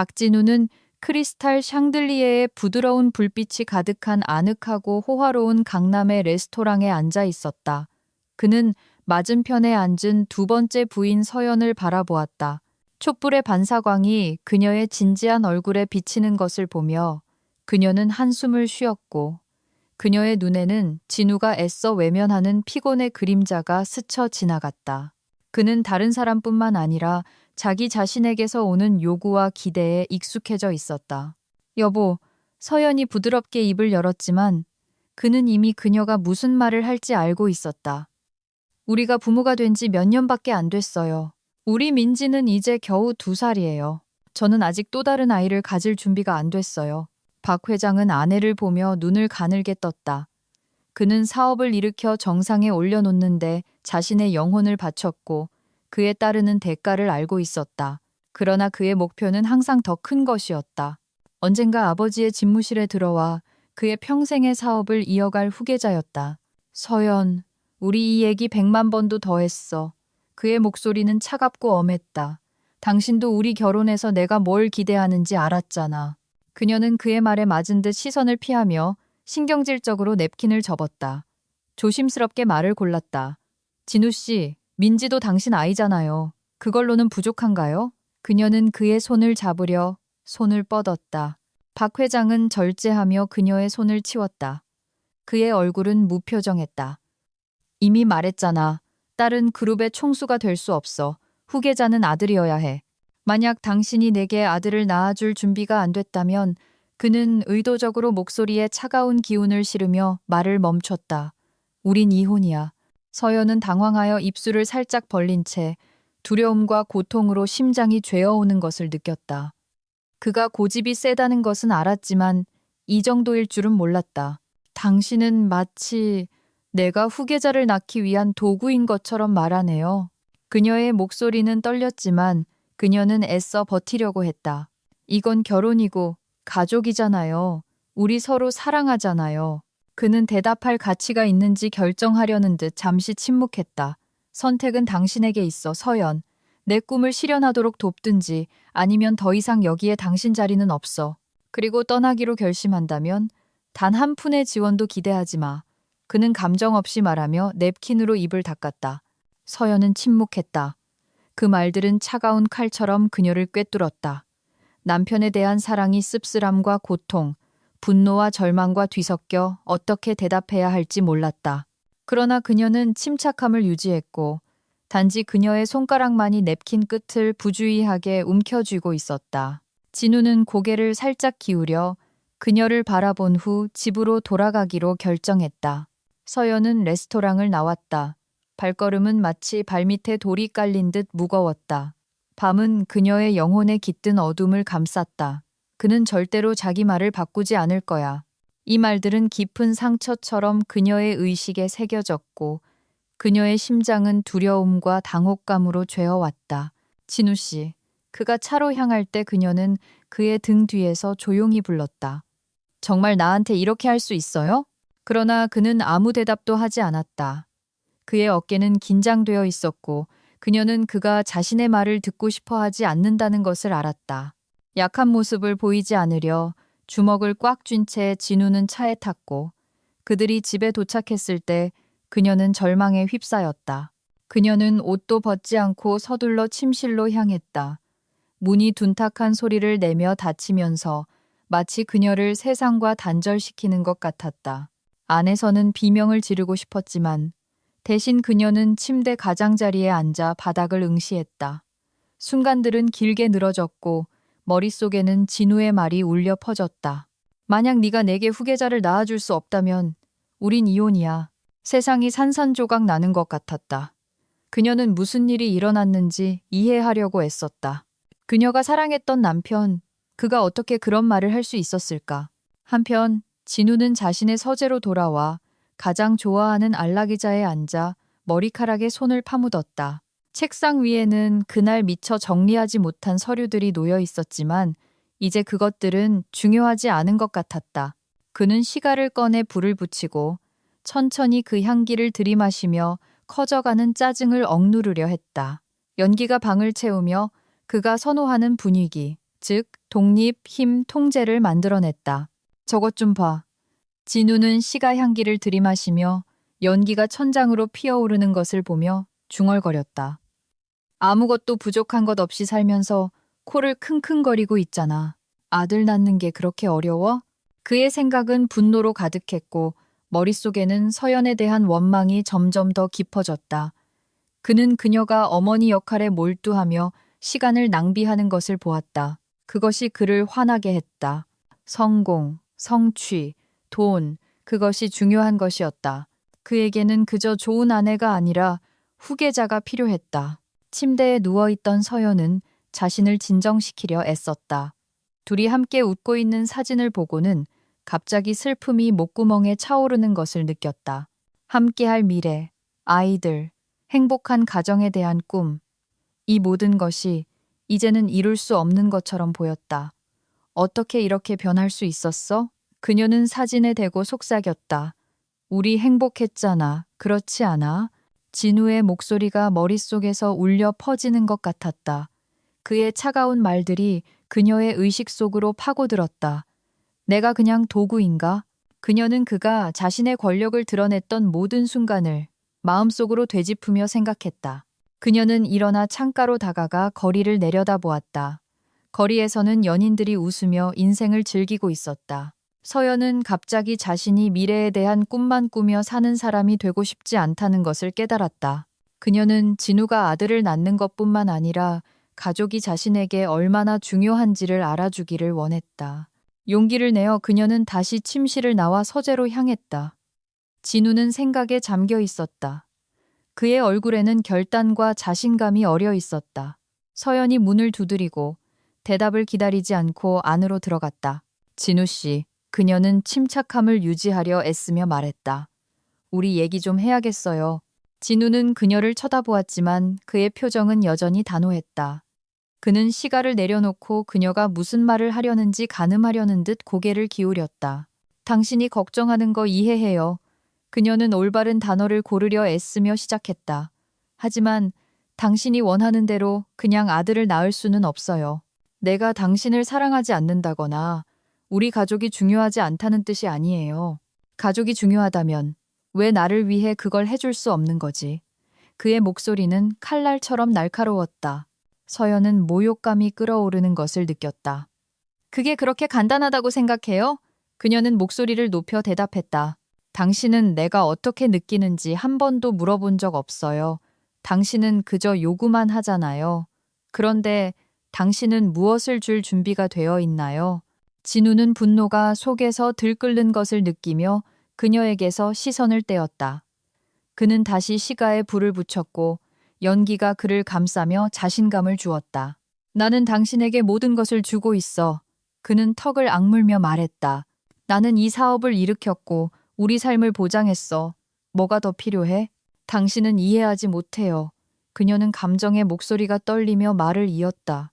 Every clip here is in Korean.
박진우는 크리스탈 샹들리에의 부드러운 불빛이 가득한 아늑하고 호화로운 강남의 레스토랑에 앉아 있었다. 그는 맞은편에 앉은 두 번째 부인 서연을 바라보았다. 촛불의 반사광이 그녀의 진지한 얼굴에 비치는 것을 보며 그녀는 한숨을 쉬었고 그녀의 눈에는 진우가 애써 외면하는 피곤의 그림자가 스쳐 지나갔다. 그는 다른 사람뿐만 아니라 자기 자신에게서 오는 요구와 기대에 익숙해져 있었다. 여보, 서연이 부드럽게 입을 열었지만 그는 이미 그녀가 무슨 말을 할지 알고 있었다. 우리가 부모가 된 지 몇 년밖에 안 됐어요. 우리 민지는 이제 겨우 2살이에요. 저는 아직 또 다른 아이를 가질 준비가 안 됐어요. 박 회장은 아내를 보며 눈을 가늘게 떴다. 그는 사업을 일으켜 정상에 올려놓는데 자신의 영혼을 바쳤고 그에 따르는 대가를 알고 있었다. 그러나 그의 목표는 항상 더 큰 것이었다. 언젠가 아버지의 집무실에 들어와 그의 평생의 사업을 이어갈 후계자였다. 서연, 우리 이 얘기 100만 번도 더 했어. 그의 목소리는 차갑고 엄했다. 당신도 우리 결혼해서 내가 뭘 기대하는지 알았잖아. 그녀는 그의 말에 맞은 듯 시선을 피하며 신경질적으로 냅킨을 접었다. 조심스럽게 말을 골랐다. 진우 씨, 민지도 당신 아이잖아요. 그걸로는 부족한가요? 그녀는 그의 손을 잡으려 손을 뻗었다. 박 회장은 절제하며 그녀의 손을 치웠다. 그의 얼굴은 무표정했다. 이미 말했잖아. 딸은 그룹의 총수가 될 수 없어. 후계자는 아들이어야 해. 만약 당신이 내게 아들을 낳아줄 준비가 안 됐다면 그는 의도적으로 목소리에 차가운 기운을 실으며 말을 멈췄다. 우린 이혼이야. 서연은 당황하여 입술을 살짝 벌린 채 두려움과 고통으로 심장이 죄어오는 것을 느꼈다. 그가 고집이 세다는 것은 알았지만 이 정도일 줄은 몰랐다. 당신은 마치 내가 후계자를 낳기 위한 도구인 것처럼 말하네요. 그녀의 목소리는 떨렸지만 그녀는 애써 버티려고 했다. 이건 결혼이고 가족이잖아요. 우리 서로 사랑하잖아요. 그는 대답할 가치가 있는지 결정하려는 듯 잠시 침묵했다. 선택은 당신에게 있어, 서연. 내 꿈을 실현하도록 돕든지 아니면 더 이상 여기에 당신 자리는 없어. 그리고 떠나기로 결심한다면 단 한 푼의 지원도 기대하지 마. 그는 감정 없이 말하며 냅킨으로 입을 닦았다. 서연은 침묵했다. 그 말들은 차가운 칼처럼 그녀를 꿰뚫었다. 남편에 대한 사랑이 씁쓸함과 고통, 분노와 절망과 뒤섞여 어떻게 대답해야 할지 몰랐다. 그러나 그녀는 침착함을 유지했고 단지 그녀의 손가락만이 냅킨 끝을 부주의하게 움켜쥐고 있었다. 진우는 고개를 살짝 기울여 그녀를 바라본 후 집으로 돌아가기로 결정했다. 서연은 레스토랑을 나왔다. 발걸음은 마치 발밑에 돌이 깔린 듯 무거웠다. 밤은 그녀의 영혼에 깃든 어둠을 감쌌다. 그는 절대로 자기 말을 바꾸지 않을 거야. 이 말들은 깊은 상처처럼 그녀의 의식에 새겨졌고 그녀의 심장은 두려움과 당혹감으로 죄어왔다. 진우 씨, 그가 차로 향할 때 그녀는 그의 등 뒤에서 조용히 불렀다. 정말 나한테 이렇게 할 수 있어요? 그러나 그는 아무 대답도 하지 않았다. 그의 어깨는 긴장되어 있었고 그녀는 그가 자신의 말을 듣고 싶어 하지 않는다는 것을 알았다. 약한 모습을 보이지 않으려 주먹을 꽉 쥔 채 진우는 차에 탔고 그들이 집에 도착했을 때 그녀는 절망에 휩싸였다. 그녀는 옷도 벗지 않고 서둘러 침실로 향했다. 문이 둔탁한 소리를 내며 닫히면서 마치 그녀를 세상과 단절시키는 것 같았다. 안에서는 비명을 지르고 싶었지만 대신 그녀는 침대 가장자리에 앉아 바닥을 응시했다. 순간들은 길게 늘어졌고 머릿속에는 진우의 말이 울려 퍼졌다. 만약 네가 내게 후계자를 낳아줄 수 없다면 우린 이혼이야. 세상이 산산조각 나는 것 같았다. 그녀는 무슨 일이 일어났는지 이해하려고 애썼다. 그녀가 사랑했던 남편, 그가 어떻게 그런 말을 할 수 있었을까? 한편 진우는 자신의 서재로 돌아와 가장 좋아하는 안락의자에 앉아 머리카락에 손을 파묻었다. 책상 위에는 그날 미처 정리하지 못한 서류들이 놓여 있었지만 이제 그것들은 중요하지 않은 것 같았다. 그는 시가를 꺼내 불을 붙이고 천천히 그 향기를 들이마시며 커져가는 짜증을 억누르려 했다. 연기가 방을 채우며 그가 선호하는 분위기, 즉 독립, 힘, 통제를 만들어냈다. 저것 좀 봐. 진우는 시가 향기를 들이마시며 연기가 천장으로 피어오르는 것을 보며 중얼거렸다. 아무것도 부족한 것 없이 살면서 코를 킁킁거리고 있잖아. 아들 낳는 게 그렇게 어려워? 그의 생각은 분노로 가득했고 머릿속에는 서연에 대한 원망이 점점 더 깊어졌다. 그는 그녀가 어머니 역할에 몰두하며 시간을 낭비하는 것을 보았다. 그것이 그를 화나게 했다. 성공, 성취, 돈, 그것이 중요한 것이었다. 그에게는 그저 좋은 아내가 아니라 후계자가 필요했다. 침대에 누워있던 서연은 자신을 진정시키려 애썼다. 둘이 함께 웃고 있는 사진을 보고는 갑자기 슬픔이 목구멍에 차오르는 것을 느꼈다. 함께할 미래, 아이들, 행복한 가정에 대한 꿈. 이 모든 것이 이제는 이룰 수 없는 것처럼 보였다. 어떻게 이렇게 변할 수 있었어? 그녀는 사진에 대고 속삭였다. 우리 행복했잖아. 그렇지 않아? 진우의 목소리가 머릿속에서 울려 퍼지는 것 같았다. 그의 차가운 말들이 그녀의 의식 속으로 파고들었다. 내가 그냥 도구인가? 그녀는 그가 자신의 권력을 드러냈던 모든 순간을 마음속으로 되짚으며 생각했다. 그녀는 일어나 창가로 다가가 거리를 내려다보았다. 거리에서는 연인들이 웃으며 인생을 즐기고 있었다. 서연은 갑자기 자신이 미래에 대한 꿈만 꾸며 사는 사람이 되고 싶지 않다는 것을 깨달았다. 그녀는 진우가 아들을 낳는 것뿐만 아니라 가족이 자신에게 얼마나 중요한지를 알아주기를 원했다. 용기를 내어 그녀는 다시 침실을 나와 서재로 향했다. 진우는 생각에 잠겨 있었다. 그의 얼굴에는 결단과 자신감이 어려 있었다. 서연이 문을 두드리고 대답을 기다리지 않고 안으로 들어갔다. 진우 씨, 그녀는 침착함을 유지하려 애쓰며 말했다. 우리 얘기 좀 해야겠어요. 진우는 그녀를 쳐다보았지만 그의 표정은 여전히 단호했다. 그는 시가를 내려놓고 그녀가 무슨 말을 하려는지 가늠하려는 듯 고개를 기울였다. 당신이 걱정하는 거 이해해요. 그녀는 올바른 단어를 고르려 애쓰며 시작했다. 하지만 당신이 원하는 대로 그냥 아들을 낳을 수는 없어요. 내가 당신을 사랑하지 않는다거나 우리 가족이 중요하지 않다는 뜻이 아니에요. 가족이 중요하다면 왜 나를 위해 그걸 해줄 수 없는 거지? 그의 목소리는 칼날처럼 날카로웠다. 서연은 모욕감이 끓어오르는 것을 느꼈다. 그게 그렇게 간단하다고 생각해요? 그녀는 목소리를 높여 대답했다. 당신은 내가 어떻게 느끼는지 한 번도 물어본 적 없어요. 당신은 그저 요구만 하잖아요. 그런데 당신은 무엇을 줄 준비가 되어 있나요? 진우는 분노가 속에서 들끓는 것을 느끼며 그녀에게서 시선을 떼었다. 그는 다시 시가에 불을 붙였고 연기가 그를 감싸며 자신감을 주었다. 나는 당신에게 모든 것을 주고 있어. 그는 턱을 악물며 말했다. 나는 이 사업을 일으켰고 우리 삶을 보장했어. 뭐가 더 필요해? 당신은 이해하지 못해요. 그녀는 감정의 목소리가 떨리며 말을 이었다.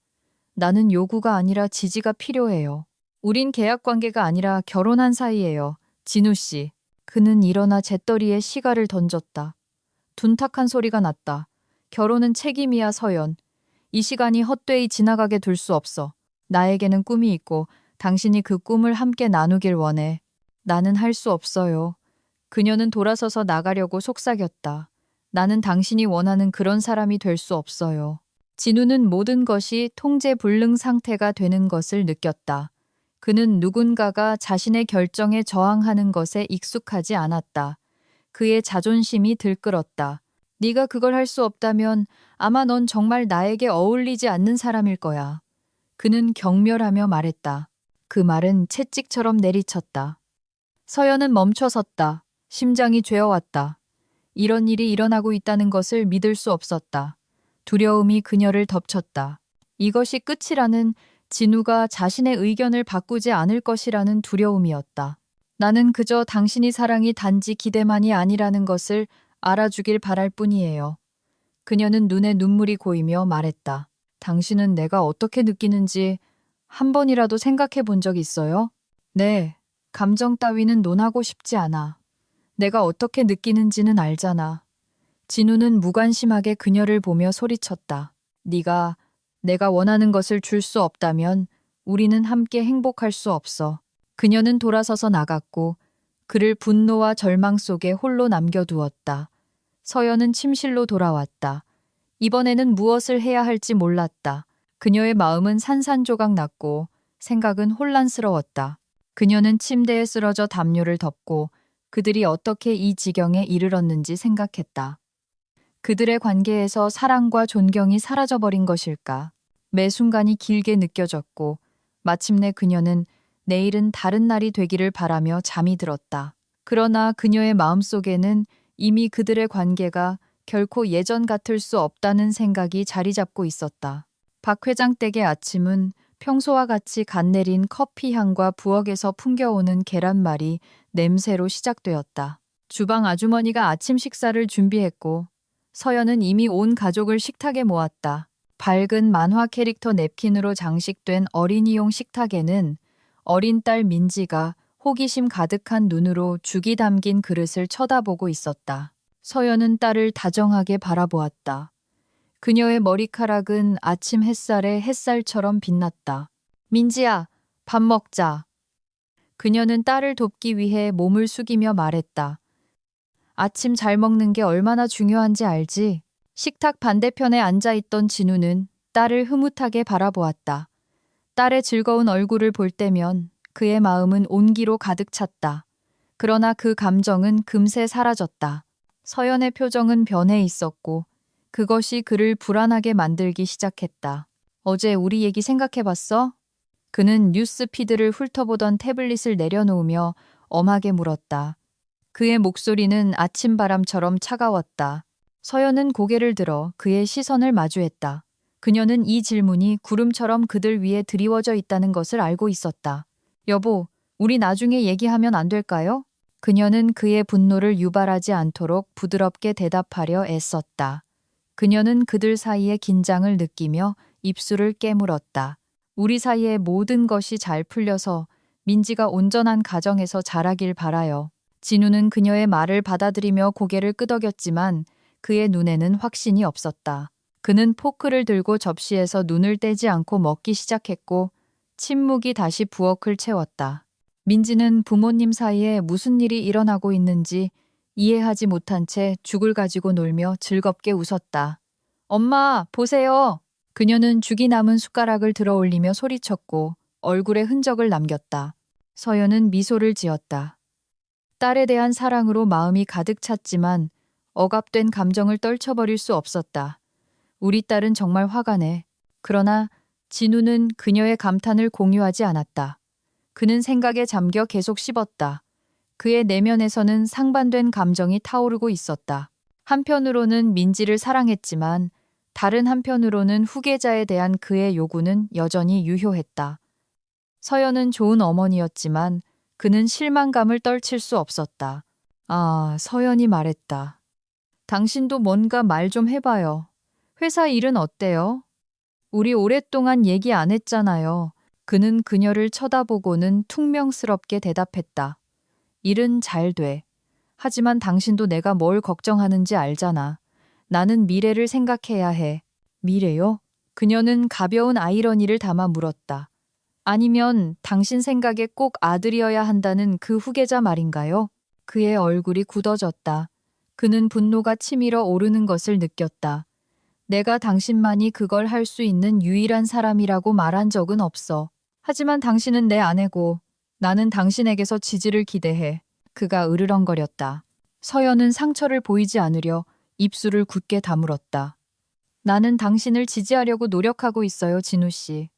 나는 요구가 아니라 지지가 필요해요. 우린 계약 관계가 아니라 결혼한 사이예요. 진우 씨. 그는 일어나 재떨이에 시가를 던졌다. 둔탁한 소리가 났다. 결혼은 책임이야, 서연. 이 시간이 헛되이 지나가게 둘 수 없어. 나에게는 꿈이 있고 당신이 그 꿈을 함께 나누길 원해. 나는 할 수 없어요. 그녀는 돌아서서 나가려고 속삭였다. 나는 당신이 원하는 그런 사람이 될 수 없어요. 진우는 모든 것이 통제불능 상태가 되는 것을 느꼈다. 그는 누군가가 자신의 결정에 저항하는 것에 익숙하지 않았다. 그의 자존심이 들끓었다. 네가 그걸 할 수 없다면 아마 넌 정말 나에게 어울리지 않는 사람일 거야. 그는 경멸하며 말했다. 그 말은 채찍처럼 내리쳤다. 서연은 멈춰섰다. 심장이 죄어왔다. 이런 일이 일어나고 있다는 것을 믿을 수 없었다. 두려움이 그녀를 덮쳤다. 이것이 끝이라는 진우가 자신의 의견을 바꾸지 않을 것이라는 두려움이었다. 나는 그저 당신이 사랑이 단지 기대만이 아니라는 것을 알아주길 바랄 뿐이에요. 그녀는 눈에 눈물이 고이며 말했다. 당신은 내가 어떻게 느끼는지 한 번이라도 생각해 본 적 있어요? 네, 감정 따위는 논하고 싶지 않아. 내가 어떻게 느끼는지는 알잖아. 진우는 무관심하게 그녀를 보며 소리쳤다. 네가 내가 원하는 것을 줄 수 없다면 우리는 함께 행복할 수 없어. 그녀는 돌아서서 나갔고 그를 분노와 절망 속에 홀로 남겨두었다. 서연은 침실로 돌아왔다. 이번에는 무엇을 해야 할지 몰랐다. 그녀의 마음은 산산조각 났고 생각은 혼란스러웠다. 그녀는 침대에 쓰러져 담요를 덮고 그들이 어떻게 이 지경에 이르렀는지 생각했다. 그들의 관계에서 사랑과 존경이 사라져버린 것일까? 매 순간이 길게 느껴졌고 마침내 그녀는 내일은 다른 날이 되기를 바라며 잠이 들었다. 그러나 그녀의 마음속에는 이미 그들의 관계가 결코 예전 같을 수 없다는 생각이 자리 잡고 있었다. 박 회장 댁의 아침은 평소와 같이 갓 내린 커피 향과 부엌에서 풍겨오는 계란말이 냄새로 시작되었다. 주방 아주머니가 아침 식사를 준비했고 서연은 이미 온 가족을 식탁에 모았다. 밝은 만화 캐릭터 냅킨으로 장식된 어린이용 식탁에는 어린 딸 민지가 호기심 가득한 눈으로 죽이 담긴 그릇을 쳐다보고 있었다. 서연은 딸을 다정하게 바라보았다. 그녀의 머리카락은 아침 햇살에 햇살처럼 빛났다. 민지야, 밥 먹자. 그녀는 딸을 돕기 위해 몸을 숙이며 말했다. 아침 잘 먹는 게 얼마나 중요한지 알지? 식탁 반대편에 앉아있던 진우는 딸을 흐뭇하게 바라보았다. 딸의 즐거운 얼굴을 볼 때면 그의 마음은 온기로 가득 찼다. 그러나 그 감정은 금세 사라졌다. 서연의 표정은 변해 있었고 그것이 그를 불안하게 만들기 시작했다. 어제 우리 얘기 생각해봤어? 그는 뉴스 피드를 훑어보던 태블릿을 내려놓으며 엄하게 물었다. 그의 목소리는 아침바람처럼 차가웠다. 서연은 고개를 들어 그의 시선을 마주했다. 그녀는 이 질문이 구름처럼 그들 위에 드리워져 있다는 것을 알고 있었다. 여보, 우리 나중에 얘기하면 안 될까요? 그녀는 그의 분노를 유발하지 않도록 부드럽게 대답하려 애썼다. 그녀는 그들 사이의 긴장을 느끼며 입술을 깨물었다. 우리 사이의 모든 것이 잘 풀려서 민지가 온전한 가정에서 자라길 바라요. 진우는 그녀의 말을 받아들이며 고개를 끄덕였지만 그의 눈에는 확신이 없었다. 그는 포크를 들고 접시에서 눈을 떼지 않고 먹기 시작했고 침묵이 다시 부엌을 채웠다. 민지는 부모님 사이에 무슨 일이 일어나고 있는지 이해하지 못한 채 죽을 가지고 놀며 즐겁게 웃었다. 엄마, 보세요. 그녀는 죽이 남은 숟가락을 들어 올리며 소리쳤고 얼굴에 흔적을 남겼다. 서연은 미소를 지었다. 딸에 대한 사랑으로 마음이 가득 찼지만 억압된 감정을 떨쳐버릴 수 없었다. 우리 딸은 정말 화가 내. 그러나 진우는 그녀의 감탄을 공유하지 않았다. 그는 생각에 잠겨 계속 씹었다. 그의 내면에서는 상반된 감정이 타오르고 있었다. 한편으로는 민지를 사랑했지만 다른 한편으로는 후계자에 대한 그의 요구는 여전히 유효했다. 서연은 좋은 어머니였지만 그는 실망감을 떨칠 수 없었다. 아, 서연이 말했다. 당신도 뭔가 말 좀 해봐요. 회사 일은 어때요? 우리 오랫동안 얘기 안 했잖아요. 그는 그녀를 쳐다보고는 퉁명스럽게 대답했다. 일은 잘 돼. 하지만 당신도 내가 뭘 걱정하는지 알잖아. 나는 미래를 생각해야 해. 미래요? 그녀는 가벼운 아이러니를 담아 물었다. 아니면 당신 생각에 꼭 아들이어야 한다는 그 후계자 말인가요? 그의 얼굴이 굳어졌다. 그는 분노가 치밀어 오르는 것을 느꼈다. 내가 당신만이 그걸 할 수 있는 유일한 사람이라고 말한 적은 없어. 하지만 당신은 내 아내고 나는 당신에게서 지지를 기대해. 그가 으르렁거렸다. 서연은 상처를 보이지 않으려 입술을 굳게 다물었다. 나는 당신을 지지하려고 노력하고 있어요, 진우 씨.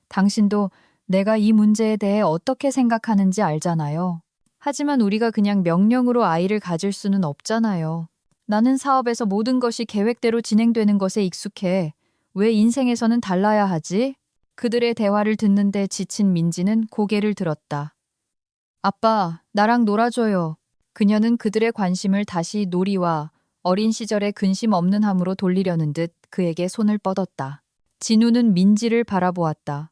당신도 내가 이 문제에 대해 어떻게 생각하는지 알잖아요. 하지만 우리가 그냥 명령으로 아이를 가질 수는 없잖아요. 나는 사업에서 모든 것이 계획대로 진행되는 것에 익숙해. 왜 인생에서는 달라야 하지? 그들의 대화를 듣는데 지친 민지는 고개를 들었다. 아빠, 나랑 놀아줘요. 그녀는 그들의 관심을 다시 놀이와 어린 시절의 근심 없는 함으로 돌리려는 듯 그에게 손을 뻗었다. 진우는 민지를 바라보았다.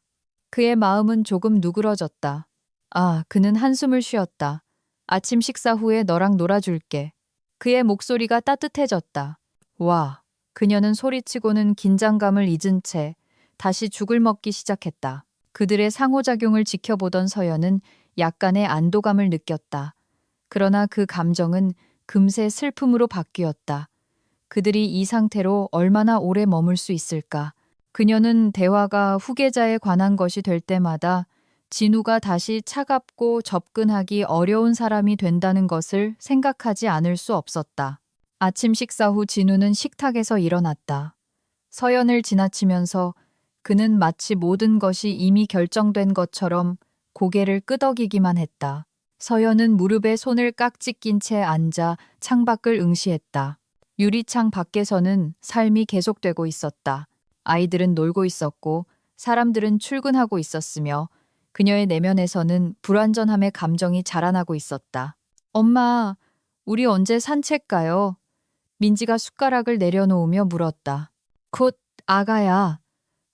그의 마음은 조금 누그러졌다. 아, 그는 한숨을 쉬었다. 아침 식사 후에 너랑 놀아줄게. 그의 목소리가 따뜻해졌다. 와, 그녀는 소리치고는 긴장감을 잊은 채 다시 죽을 먹기 시작했다. 그들의 상호작용을 지켜보던 서연은 약간의 안도감을 느꼈다. 그러나 그 감정은 금세 슬픔으로 바뀌었다. 그들이 이 상태로 얼마나 오래 머물 수 있을까? 그녀는 대화가 후계자에 관한 것이 될 때마다 진우가 다시 차갑고 접근하기 어려운 사람이 된다는 것을 생각하지 않을 수 없었다. 아침 식사 후 진우는 식탁에서 일어났다. 서연을 지나치면서 그는 마치 모든 것이 이미 결정된 것처럼 고개를 끄덕이기만 했다. 서연은 무릎에 손을 깍지 낀 채 앉아 창밖을 응시했다. 유리창 밖에서는 삶이 계속되고 있었다. 아이들은 놀고 있었고 사람들은 출근하고 있었으며 그녀의 내면에서는 불완전함의 감정이 자라나고 있었다. 엄마, 우리 언제 산책 가요? 민지가 숟가락을 내려놓으며 물었다. 곧 아가야.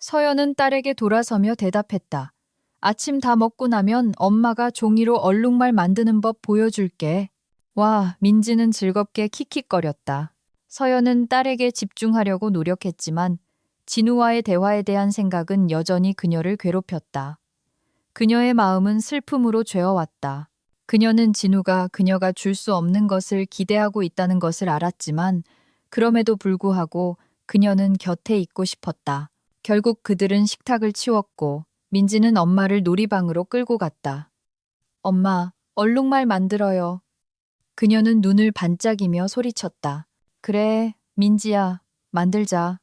서연은 딸에게 돌아서며 대답했다. 아침 다 먹고 나면 엄마가 종이로 얼룩말 만드는 법 보여줄게. 와, 민지는 즐겁게 킥킥거렸다. 서연은 딸에게 집중하려고 노력했지만 진우와의 대화에 대한 생각은 여전히 그녀를 괴롭혔다. 그녀의 마음은 슬픔으로 죄어왔다. 그녀는 진우가 그녀가 줄 수 없는 것을 기대하고 있다는 것을 알았지만 그럼에도 불구하고 그녀는 곁에 있고 싶었다. 결국 그들은 식탁을 치웠고 민지는 엄마를 놀이방으로 끌고 갔다. 엄마, 얼룩말 만들어요. 그녀는 눈을 반짝이며 소리쳤다. 그래, 민지야, 만들자.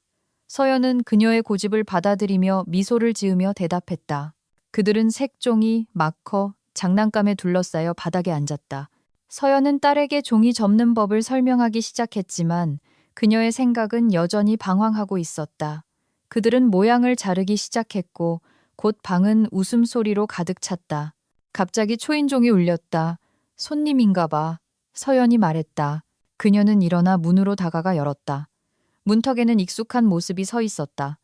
서연은 그녀의 고집을 받아들이며 미소를 지으며 대답했다. 그들은 색종이, 마커, 장난감에 둘러싸여 바닥에 앉았다. 서연은 딸에게 종이 접는 법을 설명하기 시작했지만 그녀의 생각은 여전히 방황하고 있었다. 그들은 모양을 자르기 시작했고 곧 방은 웃음소리로 가득 찼다. 갑자기 초인종이 울렸다. 손님인가 봐. 서연이 말했다. 그녀는 일어나 문으로 다가가 열었다. 문턱에는 익숙한 모습이 서 있었다.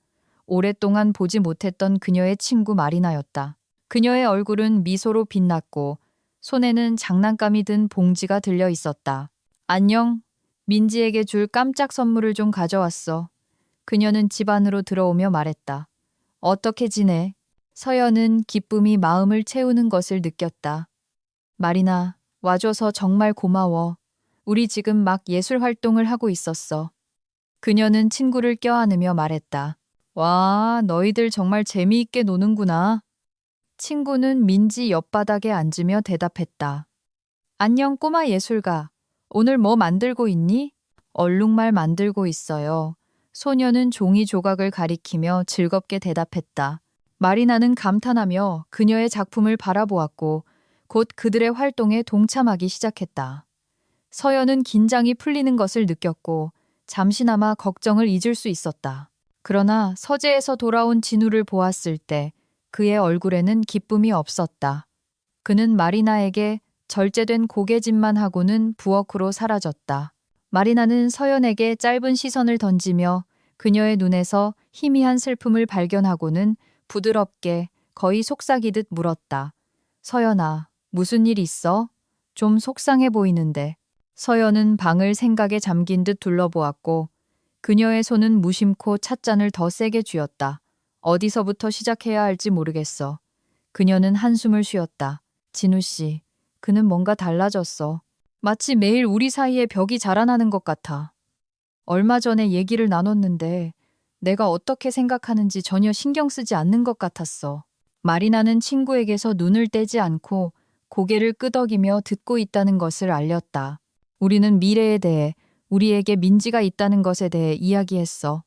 오랫동안 보지 못했던 그녀의 친구 마리나였다. 그녀의 얼굴은 미소로 빛났고 손에는 장난감이 든 봉지가 들려 있었다. 안녕. 민지에게 줄 깜짝 선물을 좀 가져왔어. 그녀는 집 안으로 들어오며 말했다. 어떻게 지내? 서연은 기쁨이 마음을 채우는 것을 느꼈다. 마리나, 와줘서 정말 고마워. 우리 지금 막 예술 활동을 하고 있었어. 그녀는 친구를 껴안으며 말했다. 와, 너희들 정말 재미있게 노는구나. 친구는 민지 옆바닥에 앉으며 대답했다. 안녕 꼬마 예술가. 오늘 뭐 만들고 있니? 얼룩말 만들고 있어요. 소녀는 종이 조각을 가리키며 즐겁게 대답했다. 마리나는 감탄하며 그녀의 작품을 바라보았고 곧 그들의 활동에 동참하기 시작했다. 서연은 긴장이 풀리는 것을 느꼈고 잠시나마 걱정을 잊을 수 있었다. 그러나 서재에서 돌아온 진우를 보았을 때 그의 얼굴에는 기쁨이 없었다. 그는 마리나에게 절제된 고개짓만 하고는 부엌으로 사라졌다. 마리나는 서연에게 짧은 시선을 던지며 그녀의 눈에서 희미한 슬픔을 발견하고는 부드럽게 거의 속삭이듯 물었다. 서연아, 무슨 일 있어? 좀 속상해 보이는데. 서연은 방을 생각에 잠긴 듯 둘러보았고 그녀의 손은 무심코 찻잔을 더 세게 쥐었다. 어디서부터 시작해야 할지 모르겠어. 그녀는 한숨을 쉬었다. 진우 씨, 그는 뭔가 달라졌어. 마치 매일 우리 사이에 벽이 자라나는 것 같아. 얼마 전에 얘기를 나눴는데 내가 어떻게 생각하는지 전혀 신경 쓰지 않는 것 같았어. 마리나는 친구에게서 눈을 떼지 않고 고개를 끄덕이며 듣고 있다는 것을 알렸다. 우리는 미래에 대해, 우리에게 민지가 있다는 것에 대해 이야기했어.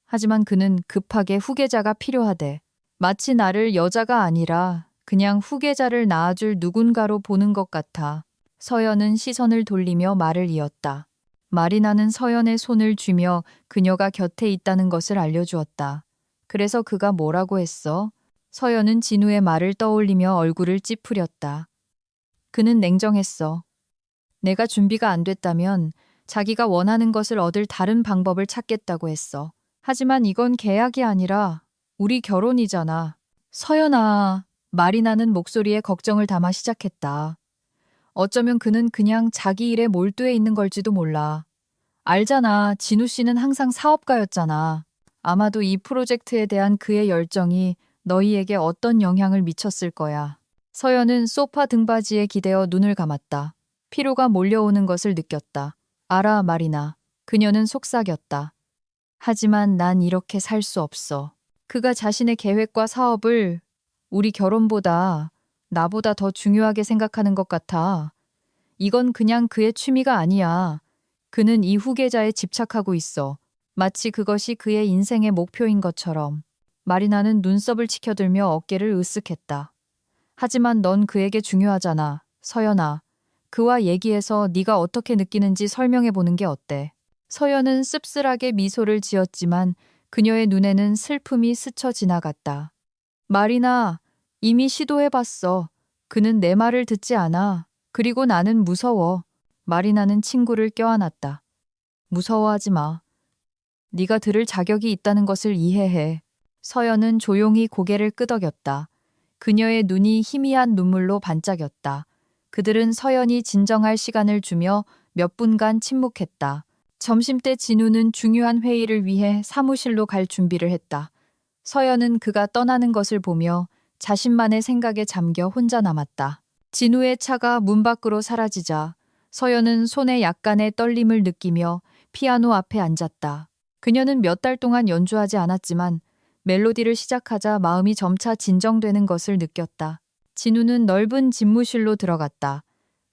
하지만 그는 급하게 후계자가 필요하대. 마치 나를 여자가 아니라 그냥 후계자를 낳아줄 누군가로 보는 것 같아. 서연은 시선을 돌리며 말을 이었다. 마리나는 서연의 손을 쥐며 그녀가 곁에 있다는 것을 알려주었다. 그래서 그가 뭐라고 했어? 서연은 진우의 말을 떠올리며 얼굴을 찌푸렸다. 그는 냉정했어. 내가 준비가 안 됐다면 자기가 원하는 것을 얻을 다른 방법을 찾겠다고 했어. 하지만 이건 계약이 아니라 우리 결혼이잖아. 서연아, 마리나는 목소리에 걱정을 담아 시작했다. 어쩌면 그는 그냥 자기 일에 몰두해 있는 걸지도 몰라. 알잖아, 진우 씨는 항상 사업가였잖아. 아마도 이 프로젝트에 대한 그의 열정이 너희에게 어떤 영향을 미쳤을 거야. 서연은 소파 등받이에 기대어 눈을 감았다. 피로가 몰려오는 것을 느꼈다. 알아, 마리나. 그녀는 속삭였다. 하지만 난 이렇게 살 수 없어. 그가 자신의 계획과 사업을 우리 결혼보다 나보다 더 중요하게 생각하는 것 같아. 이건 그냥 그의 취미가 아니야. 그는 이 후계자에 집착하고 있어. 마치 그것이 그의 인생의 목표인 것처럼. 마리나는 눈썹을 치켜들며 어깨를 으쓱했다. 하지만 넌 그에게 중요하잖아. 서연아. 그와 얘기해서 네가 어떻게 느끼는지 설명해 보는 게 어때? 서연은 씁쓸하게 미소를 지었지만 그녀의 눈에는 슬픔이 스쳐 지나갔다. 마리나, 이미 시도해봤어. 그는 내 말을 듣지 않아. 그리고 나는 무서워. 마리나는 친구를 껴안았다. 무서워하지 마. 네가 들을 자격이 있다는 것을 이해해. 서연은 조용히 고개를 끄덕였다. 그녀의 눈이 희미한 눈물로 반짝였다. 그들은 서연이 진정할 시간을 주며 몇 분간 침묵했다. 점심때 진우는 중요한 회의를 위해 사무실로 갈 준비를 했다. 서연은 그가 떠나는 것을 보며 자신만의 생각에 잠겨 혼자 남았다. 진우의 차가 문 밖으로 사라지자 서연은 손에 약간의 떨림을 느끼며 피아노 앞에 앉았다. 그녀는 몇 달 동안 연주하지 않았지만 멜로디를 시작하자 마음이 점차 진정되는 것을 느꼈다. 진우는 넓은 집무실로 들어갔다.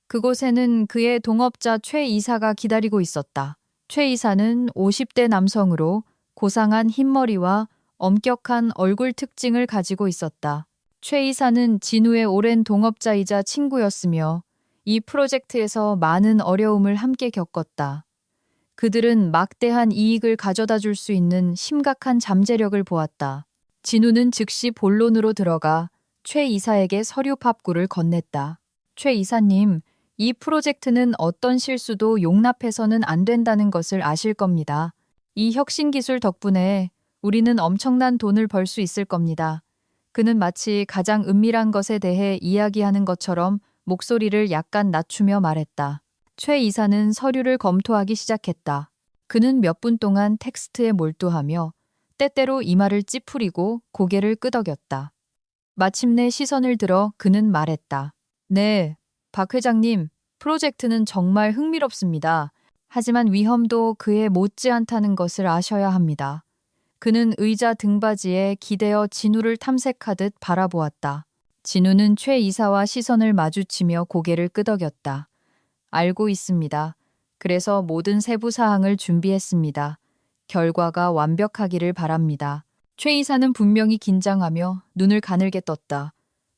그곳에는 그의 동업자 최 이사가 기다리고 있었다. 최 이사는 50대 남성으로 고상한 흰머리와 엄격한 얼굴 특징을 가지고 있었다. 최 이사는 진우의 오랜 동업자이자 친구였으며 이 프로젝트에서 많은 어려움을 함께 겪었다. 그들은 막대한 이익을 가져다 줄 수 있는 심각한 잠재력을 보았다. 진우는 즉시 본론으로 들어가 최 이사에게 서류 팝구를 건넸다. 최 이사님, 이 프로젝트는 어떤 실수도 용납해서는 안 된다는 것을 아실 겁니다. 이 혁신 기술 덕분에 우리는 엄청난 돈을 벌 수 있을 겁니다. 그는 마치 가장 은밀한 것에 대해 이야기하는 것처럼 목소리를 약간 낮추며 말했다. 최 이사는 서류를 검토하기 시작했다. 그는 몇 분 동안 텍스트에 몰두하며 때때로 이마를 찌푸리고 고개를 끄덕였다. 마침내 시선을 들어 그는 말했다. 네, 박 회장님, 프로젝트는 정말 흥미롭습니다. 하지만 위험도 그에 못지않다는 것을 아셔야 합니다. 그는 의자 등받이에 기대어 진우를 탐색하듯 바라보았다. 진우는 최 이사와 시선을 마주치며 고개를 끄덕였다. 알고 있습니다. 그래서 모든 세부 사항을 준비했습니다. 결과가 완벽하기를 바랍니다. 최 이사는 분명히 긴장하며 눈을 가늘게 떴다.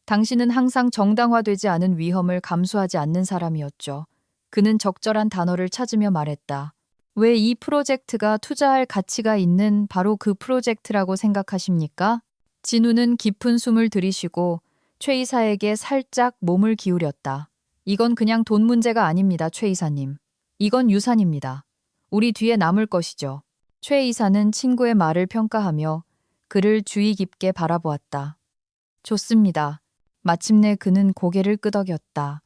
당신은 항상 정당화되지 않은 위험을 감수하지 않는 사람이었죠. 그는 적절한 단어를 찾으며 말했다. 왜 이 프로젝트가 투자할 가치가 있는 바로 그 프로젝트라고 생각하십니까? 진우는 깊은 숨을 들이쉬고 최 이사에게 살짝 몸을 기울였다. 이건 그냥 돈 문제가 아닙니다, 최 이사님. 이건 유산입니다. 우리 뒤에 남을 것이죠. 최 이사는 친구의 말을 평가하며 그를 주의 깊게 바라보았다. 좋습니다. 마침내 그는 고개를 끄덕였다.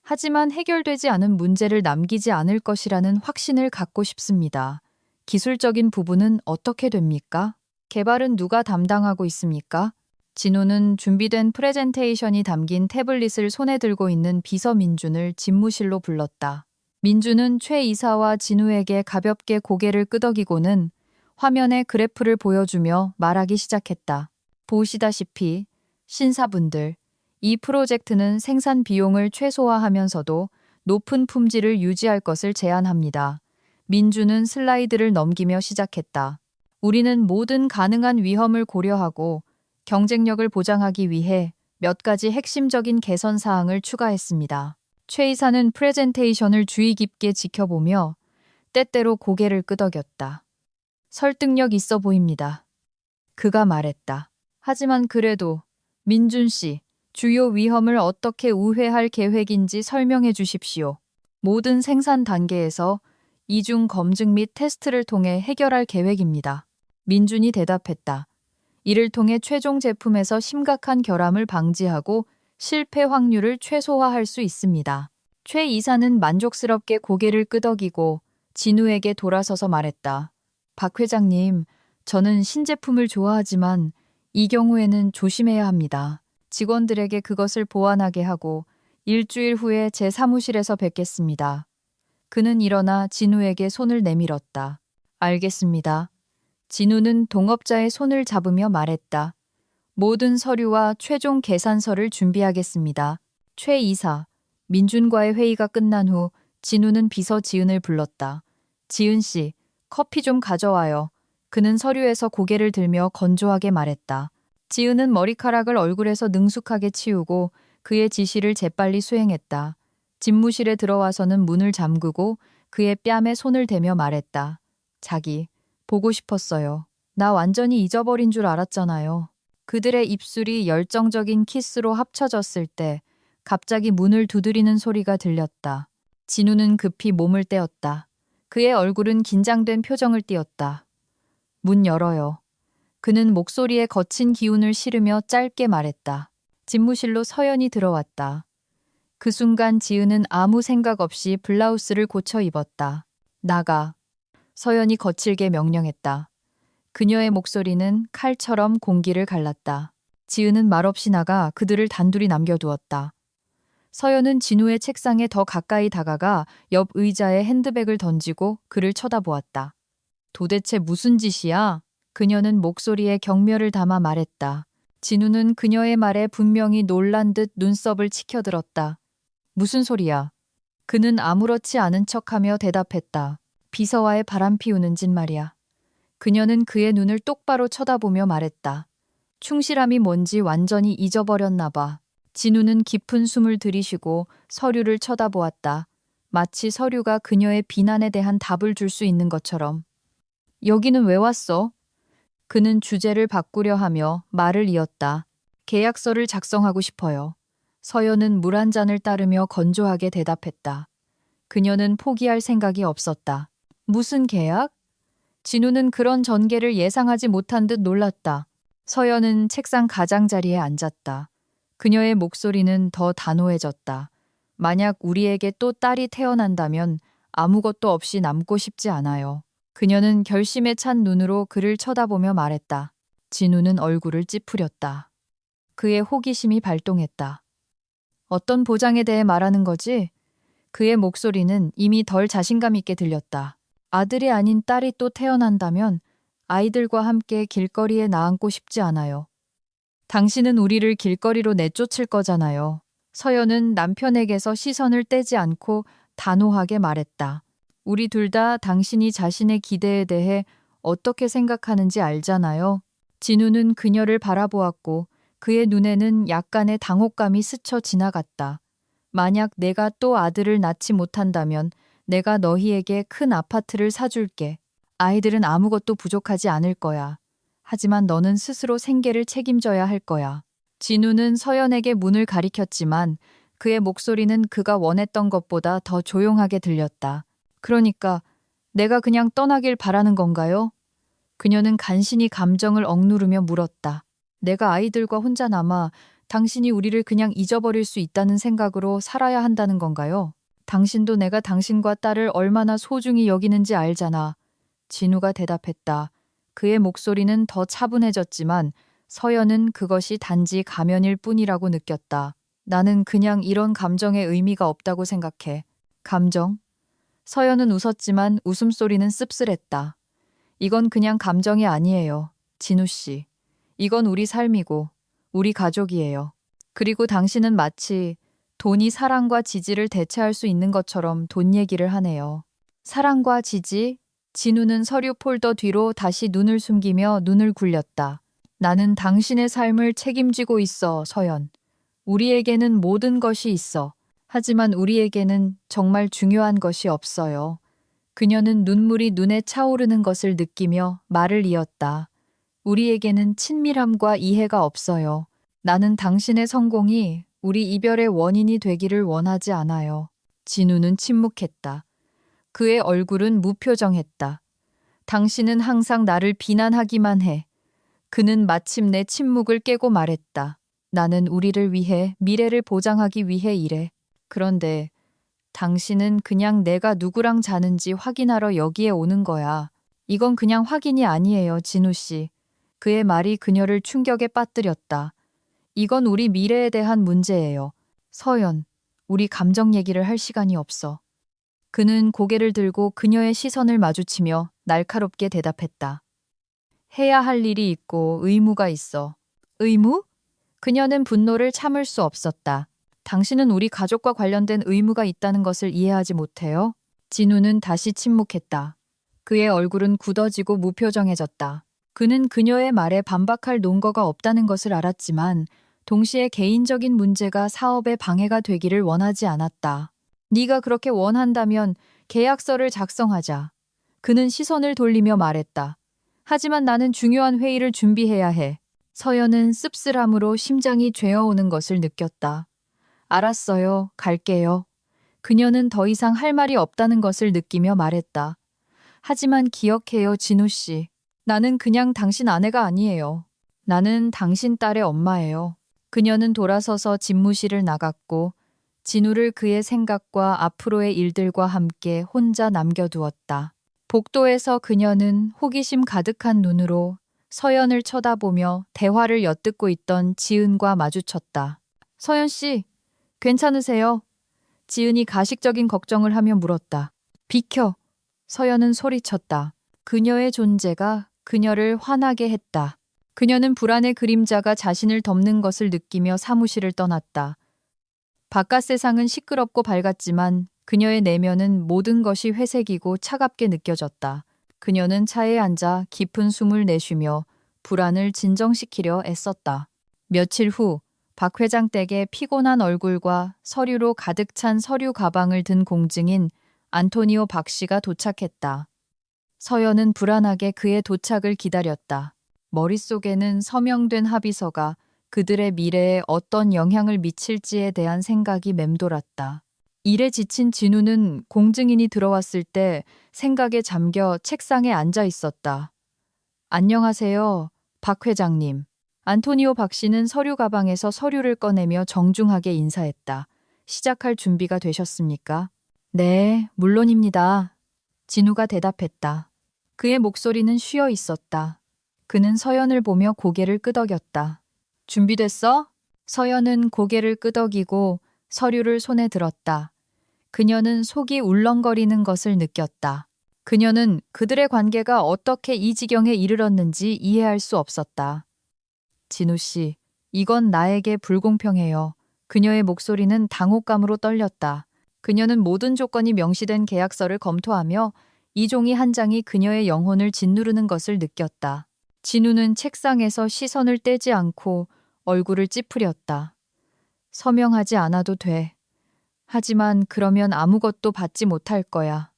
하지만 해결되지 않은 문제를 남기지 않을 것이라는 확신을 갖고 싶습니다. 기술적인 부분은 어떻게 됩니까? 개발은 누가 담당하고 있습니까? 진우는 준비된 프레젠테이션이 담긴 태블릿을 손에 들고 있는 비서 민준을 집무실로 불렀다. 민준은 최 이사와 진우에게 가볍게 고개를 끄덕이고는 화면에 그래프를 보여주며 말하기 시작했다. 보시다시피 신사분들, 이 프로젝트는 생산 비용을 최소화하면서도 높은 품질을 유지할 것을 제안합니다. 민주는 슬라이드를 넘기며 시작했다. 우리는 모든 가능한 위험을 고려하고 경쟁력을 보장하기 위해 몇 가지 핵심적인 개선 사항을 추가했습니다. 최 이사는 프레젠테이션을 주의 깊게 지켜보며 때때로 고개를 끄덕였다. 설득력 있어 보입니다. 그가 말했다. 하지만 그래도 민준 씨, 주요 위험을 어떻게 우회할 계획인지 설명해 주십시오. 모든 생산 단계에서 이중 검증 및 테스트를 통해 해결할 계획입니다. 민준이 대답했다. 이를 통해 최종 제품에서 심각한 결함을 방지하고 실패 확률을 최소화할 수 있습니다. 최 이사는 만족스럽게 고개를 끄덕이고 진우에게 돌아서서 말했다. 박 회장님, 저는 신제품을 좋아하지만 이 경우에는 조심해야 합니다. 직원들에게 그것을 보완하게 하고 일주일 후에 제 사무실에서 뵙겠습니다. 그는 일어나 진우에게 손을 내밀었다. 알겠습니다. 진우는 동업자의 손을 잡으며 말했다. 모든 서류와 최종 계산서를 준비하겠습니다. 최 이사, 민준과의 회의가 끝난 후 진우는 비서 지은을 불렀다. 지은 씨, 커피 좀 가져와요. 그는 서류에서 고개를 들며 건조하게 말했다. 지은은 머리카락을 얼굴에서 능숙하게 치우고 그의 지시를 재빨리 수행했다. 집무실에 들어와서는 문을 잠그고 그의 뺨에 손을 대며 말했다. 자기, 보고 싶었어요. 나 완전히 잊어버린 줄 알았잖아요. 그들의 입술이 열정적인 키스로 합쳐졌을 때 갑자기 문을 두드리는 소리가 들렸다. 진우는 급히 몸을 떼었다. 그의 얼굴은 긴장된 표정을 띠었다. 문 열어요. 그는 목소리에 거친 기운을 실으며 짧게 말했다. 집무실로 서연이 들어왔다. 그 순간 지은은 아무 생각 없이 블라우스를 고쳐 입었다. 나가. 서연이 거칠게 명령했다. 그녀의 목소리는 칼처럼 공기를 갈랐다. 지은은 말없이 나가 그들을 단둘이 남겨두었다. 서연은 진우의 책상에 더 가까이 다가가 옆 의자에 핸드백을 던지고 그를 쳐다보았다. 도대체 무슨 짓이야? 그녀는 목소리에 경멸을 담아 말했다. 진우는 그녀의 말에 분명히 놀란 듯 눈썹을 치켜들었다. 무슨 소리야? 그는 아무렇지 않은 척하며 대답했다. 비서와의 바람 피우는 짓 말이야. 그녀는 그의 눈을 똑바로 쳐다보며 말했다. 충실함이 뭔지 완전히 잊어버렸나 봐. 진우는 깊은 숨을 들이쉬고 서류를 쳐다보았다. 마치 서류가 그녀의 비난에 대한 답을 줄 수 있는 것처럼. 여기는 왜 왔어? 그는 주제를 바꾸려 하며 말을 이었다. 계약서를 작성하고 싶어요. 서연은 물 한 잔을 따르며 건조하게 대답했다. 그녀는 포기할 생각이 없었다. 무슨 계약? 진우는 그런 전개를 예상하지 못한 듯 놀랐다. 서연은 책상 가장자리에 앉았다. 그녀의 목소리는 더 단호해졌다. 만약 우리에게 또 딸이 태어난다면 아무것도 없이 남고 싶지 않아요. 그녀는 결심에 찬 눈으로 그를 쳐다보며 말했다. 진우는 얼굴을 찌푸렸다. 그의 호기심이 발동했다. 어떤 보장에 대해 말하는 거지? 그의 목소리는 이미 덜 자신감 있게 들렸다. 아들이 아닌 딸이 또 태어난다면 아이들과 함께 길거리에 나앉고 싶지 않아요. 당신은 우리를 길거리로 내쫓을 거잖아요. 서연은 남편에게서 시선을 떼지 않고 단호하게 말했다. 우리 둘 다 당신이 자신의 기대에 대해 어떻게 생각하는지 알잖아요. 진우는 그녀를 바라보았고 그의 눈에는 약간의 당혹감이 스쳐 지나갔다. 만약 내가 또 아들을 낳지 못한다면 내가 너희에게 큰 아파트를 사줄게. 아이들은 아무것도 부족하지 않을 거야. 하지만 너는 스스로 생계를 책임져야 할 거야. 진우는 서연에게 문을 가리켰지만 그의 목소리는 그가 원했던 것보다 더 조용하게 들렸다. 그러니까 내가 그냥 떠나길 바라는 건가요? 그녀는 간신히 감정을 억누르며 물었다. 내가 아이들과 혼자 남아 당신이 우리를 그냥 잊어버릴 수 있다는 생각으로 살아야 한다는 건가요? 당신도 내가 당신과 딸을 얼마나 소중히 여기는지 알잖아. 진우가 대답했다. 그의 목소리는 더 차분해졌지만 서연은 그것이 단지 가면일 뿐이라고 느꼈다. 나는 그냥 이런 감정에 의미가 없다고 생각해. 감정? 서연은 웃었지만 웃음소리는 씁쓸했다. 이건 그냥 감정이 아니에요. 진우 씨. 이건 우리 삶이고 우리 가족이에요. 그리고 당신은 마치 돈이 사랑과 지지를 대체할 수 있는 것처럼 돈 얘기를 하네요. 사랑과 지지? 진우는 서류 폴더 뒤로 다시 눈을 숨기며 눈을 굴렸다. 나는 당신의 삶을 책임지고 있어, 서연. 우리에게는 모든 것이 있어. 하지만 우리에게는 정말 중요한 것이 없어요. 그녀는 눈물이 눈에 차오르는 것을 느끼며 말을 이었다. 우리에게는 친밀함과 이해가 없어요. 나는 당신의 성공이 우리 이별의 원인이 되기를 원하지 않아요. 진우는 침묵했다. 그의 얼굴은 무표정했다. 당신은 항상 나를 비난하기만 해. 그는 마침내 침묵을 깨고 말했다. 나는 우리를 위해 미래를 보장하기 위해 일해. 그런데 당신은 그냥 내가 누구랑 자는지 확인하러 여기에 오는 거야. 이건 그냥 확인이 아니에요, 진우 씨. 그의 말이 그녀를 충격에 빠뜨렸다. 이건 우리 미래에 대한 문제예요. 서연, 우리 감정 얘기를 할 시간이 없어. 그는 고개를 들고 그녀의 시선을 마주치며 날카롭게 대답했다. 해야 할 일이 있고 의무가 있어. 의무? 그녀는 분노를 참을 수 없었다. 당신은 우리 가족과 관련된 의무가 있다는 것을 이해하지 못해요? 진우는 다시 침묵했다. 그의 얼굴은 굳어지고 무표정해졌다. 그는 그녀의 말에 반박할 논거가 없다는 것을 알았지만 동시에 개인적인 문제가 사업에 방해가 되기를 원하지 않았다. 네가 그렇게 원한다면 계약서를 작성하자. 그는 시선을 돌리며 말했다. 하지만 나는 중요한 회의를 준비해야 해. 서연은 씁쓸함으로 심장이 죄어오는 것을 느꼈다. 알았어요. 갈게요. 그녀는 더 이상 할 말이 없다는 것을 느끼며 말했다. 하지만 기억해요, 진우 씨. 나는 그냥 당신 아내가 아니에요. 나는 당신 딸의 엄마예요. 그녀는 돌아서서 집무실을 나갔고 진우를 그의 생각과 앞으로의 일들과 함께 혼자 남겨두었다. 복도에서 그녀는 호기심 가득한 눈으로 서연을 쳐다보며 대화를 엿듣고 있던 지은과 마주쳤다. 서연 씨, 괜찮으세요? 지은이 가식적인 걱정을 하며 물었다. 비켜! 서연은 소리쳤다. 그녀의 존재가 그녀를 화나게 했다. 그녀는 불안의 그림자가 자신을 덮는 것을 느끼며 사무실을 떠났다. 바깥 세상은 시끄럽고 밝았지만 그녀의 내면은 모든 것이 회색이고 차갑게 느껴졌다. 그녀는 차에 앉아 깊은 숨을 내쉬며 불안을 진정시키려 애썼다. 며칠 후 박 회장 댁에 피곤한 얼굴과 서류로 가득 찬 서류 가방을 든 공증인 안토니오 박 씨가 도착했다. 서연은 불안하게 그의 도착을 기다렸다. 머릿속에는 서명된 합의서가 그들의 미래에 어떤 영향을 미칠지에 대한 생각이 맴돌았다. 일에 지친 진우는 공증인이 들어왔을 때 생각에 잠겨 책상에 앉아 있었다. 안녕하세요, 박 회장님. 안토니오 박 씨는 서류 가방에서 서류를 꺼내며 정중하게 인사했다. 시작할 준비가 되셨습니까? 네, 물론입니다. 진우가 대답했다. 그의 목소리는 쉬어 있었다. 그는 서연을 보며 고개를 끄덕였다. 준비됐어? 서연은 고개를 끄덕이고 서류를 손에 들었다. 그녀는 속이 울렁거리는 것을 느꼈다. 그녀는 그들의 관계가 어떻게 이 지경에 이르렀는지 이해할 수 없었다. 진우 씨, 이건 나에게 불공평해요. 그녀의 목소리는 당혹감으로 떨렸다. 그녀는 모든 조건이 명시된 계약서를 검토하며 이 종이 한 장이 그녀의 영혼을 짓누르는 것을 느꼈다. 진우는 책상에서 시선을 떼지 않고 얼굴을 찌푸렸다. 서명하지 않아도 돼. 하지만 그러면 아무것도 받지 못할 거야.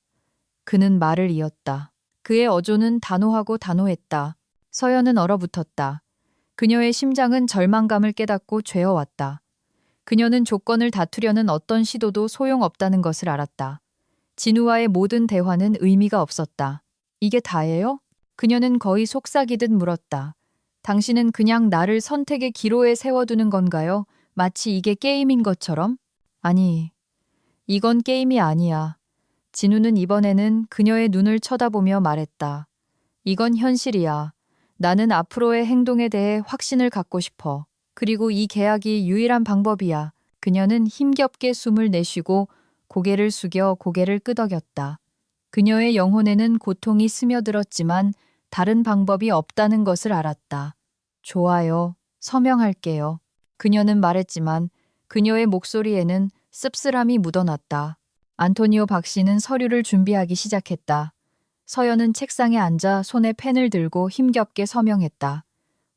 그는 말을 이었다. 그의 어조는 단호하고 단호했다. 서연은 얼어붙었다. 그녀의 심장은 절망감을 깨닫고 죄어왔다. 그녀는 조건을 다투려는 어떤 시도도 소용없다는 것을 알았다. 진우와의 모든 대화는 의미가 없었다. 이게 다예요? 그녀는 거의 속삭이듯 물었다. 당신은 그냥 나를 선택의 기로에 세워두는 건가요? 마치 이게 게임인 것처럼? 아니, 이건 게임이 아니야. 진우는 이번에는 그녀의 눈을 쳐다보며 말했다. 이건 현실이야. 나는 앞으로의 행동에 대해 확신을 갖고 싶어. 그리고 이 계약이 유일한 방법이야. 그녀는 힘겹게 숨을 내쉬고 고개를 숙여 고개를 끄덕였다. 그녀의 영혼에는 고통이 스며들었지만 다른 방법이 없다는 것을 알았다. 좋아요. 서명할게요. 그녀는 말했지만 그녀의 목소리에는 씁쓸함이 묻어났다. 안토니오 박 씨는 서류를 준비하기 시작했다. 서연은 책상에 앉아 손에 펜을 들고 힘겹게 서명했다.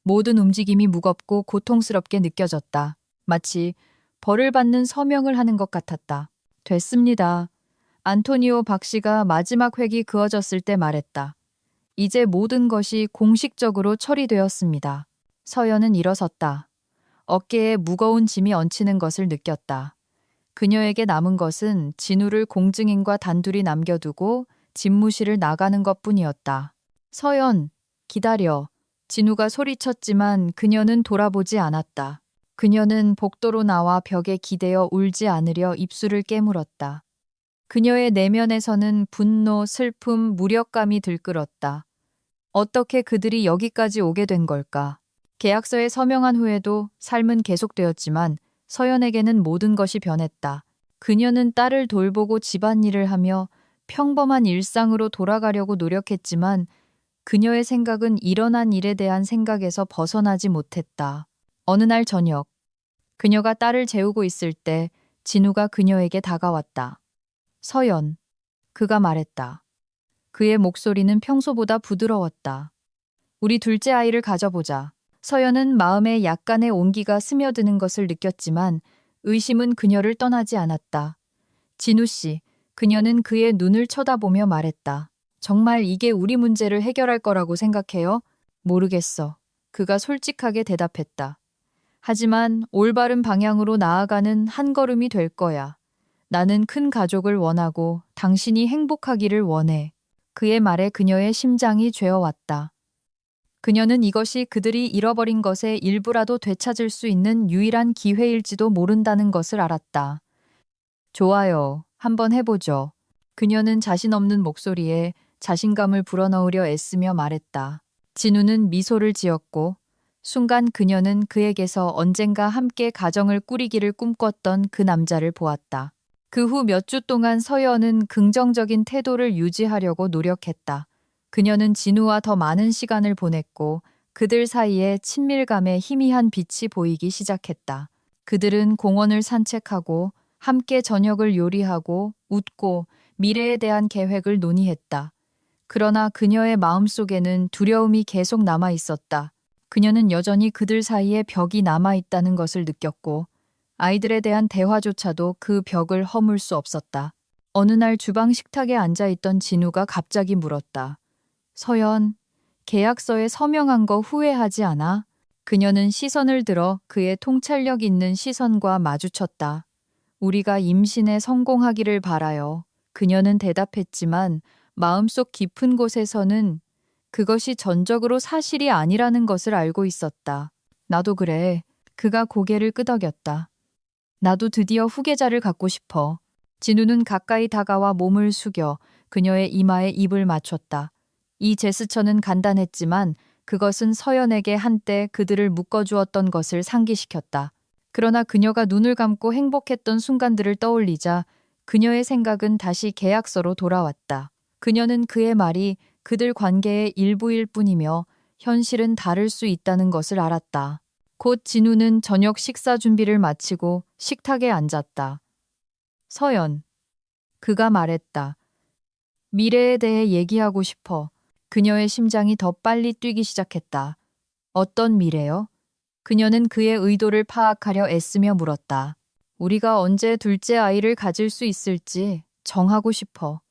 모든 움직임이 무겁고 고통스럽게 느껴졌다. 마치 벌을 받는 서명을 하는 것 같았다. 됐습니다. 안토니오 박 씨가 마지막 획이 그어졌을 때 말했다. 이제 모든 것이 공식적으로 처리되었습니다. 서연은 일어섰다. 어깨에 무거운 짐이 얹히는 것을 느꼈다. 그녀에게 남은 것은 진우를 공증인과 단둘이 남겨두고 집무실을 나가는 것뿐이었다. 서연, 기다려. 진우가 소리쳤지만 그녀는 돌아보지 않았다. 그녀는 복도로 나와 벽에 기대어 울지 않으려 입술을 깨물었다. 그녀의 내면에서는 분노, 슬픔, 무력감이 들끓었다. 어떻게 그들이 여기까지 오게 된 걸까? 계약서에 서명한 후에도 삶은 계속되었지만 서연에게는 모든 것이 변했다. 그녀는 딸을 돌보고 집안일을 하며 평범한 일상으로 돌아가려고 노력했지만 그녀의 생각은 일어난 일에 대한 생각에서 벗어나지 못했다. 어느 날 저녁, 그녀가 딸을 재우고 있을 때 진우가 그녀에게 다가왔다. 서연, 그가 말했다. 그의 목소리는 평소보다 부드러웠다. 우리 둘째 아이를 가져보자. 서연은 마음에 약간의 온기가 스며드는 것을 느꼈지만 의심은 그녀를 떠나지 않았다. 진우 씨, 그녀는 그의 눈을 쳐다보며 말했다. 정말 이게 우리 문제를 해결할 거라고 생각해요? 모르겠어. 그가 솔직하게 대답했다. 하지만 올바른 방향으로 나아가는 한 걸음이 될 거야. 나는 큰 가족을 원하고 당신이 행복하기를 원해. 그의 말에 그녀의 심장이 죄어왔다. 그녀는 이것이 그들이 잃어버린 것의 일부라도 되찾을 수 있는 유일한 기회일지도 모른다는 것을 알았다. 좋아요. 한번 해보죠. 그녀는 자신 없는 목소리에 자신감을 불어넣으려 애쓰며 말했다. 진우는 미소를 지었고 순간 그녀는 그에게서 언젠가 함께 가정을 꾸리기를 꿈꿨던 그 남자를 보았다. 그 후 몇 주 동안 서연은 긍정적인 태도를 유지하려고 노력했다. 그녀는 진우와 더 많은 시간을 보냈고 그들 사이에 친밀감의 희미한 빛이 보이기 시작했다. 그들은 공원을 산책하고 함께 저녁을 요리하고 웃고 미래에 대한 계획을 논의했다. 그러나 그녀의 마음속에는 두려움이 계속 남아 있었다. 그녀는 여전히 그들 사이에 벽이 남아 있다는 것을 느꼈고 아이들에 대한 대화조차도 그 벽을 허물 수 없었다. 어느 날 주방 식탁에 앉아 있던 진우가 갑자기 물었다. 서연, 계약서에 서명한 거 후회하지 않아? 그녀는 시선을 들어 그의 통찰력 있는 시선과 마주쳤다. 우리가 임신에 성공하기를 바라요. 그녀는 대답했지만 마음속 깊은 곳에서는 그것이 전적으로 사실이 아니라는 것을 알고 있었다. 나도 그래. 그가 고개를 끄덕였다. 나도 드디어 후계자를 갖고 싶어. 진우는 가까이 다가와 몸을 숙여 그녀의 이마에 입을 맞췄다. 이 제스처는 간단했지만 그것은 서연에게 한때 그들을 묶어주었던 것을 상기시켰다. 그러나 그녀가 눈을 감고 행복했던 순간들을 떠올리자 그녀의 생각은 다시 계약서로 돌아왔다. 그녀는 그의 말이 그들 관계의 일부일 뿐이며 현실은 다를 수 있다는 것을 알았다. 곧 진우는 저녁 식사 준비를 마치고 식탁에 앉았다. 서연, 그가 말했다. 미래에 대해 얘기하고 싶어. 그녀의 심장이 더 빨리 뛰기 시작했다. 어떤 미래요? 그녀는 그의 의도를 파악하려 애쓰며 물었다. 우리가 언제 둘째 아이를 가질 수 있을지 정하고 싶어.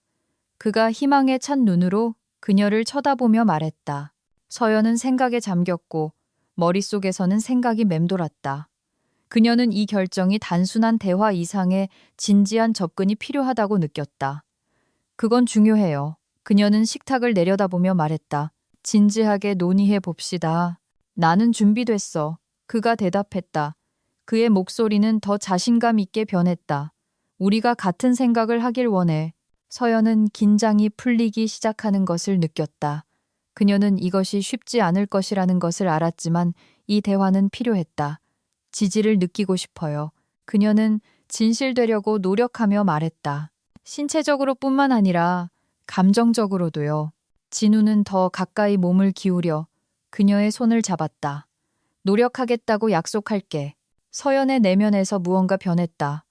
그가 희망에 찬 눈으로 그녀를 쳐다보며 말했다. 서연은 생각에 잠겼고 머릿속에서는 생각이 맴돌았다. 그녀는 이 결정이 단순한 대화 이상의 진지한 접근이 필요하다고 느꼈다. 그건 중요해요. 그녀는 식탁을 내려다보며 말했다. 진지하게 논의해 봅시다. 나는 준비됐어. 그가 대답했다. 그의 목소리는 더 자신감 있게 변했다. 우리가 같은 생각을 하길 원해. 서연은 긴장이 풀리기 시작하는 것을 느꼈다. 그녀는 이것이 쉽지 않을 것이라는 것을 알았지만 이 대화는 필요했다. 지지를 느끼고 싶어요. 그녀는 진실되려고 노력하며 말했다. 신체적으로뿐만 아니라 감정적으로도요. 진우는 더 가까이 몸을 기울여 그녀의 손을 잡았다. 노력하겠다고 약속할게. 서연의 내면에서 무언가 변했다.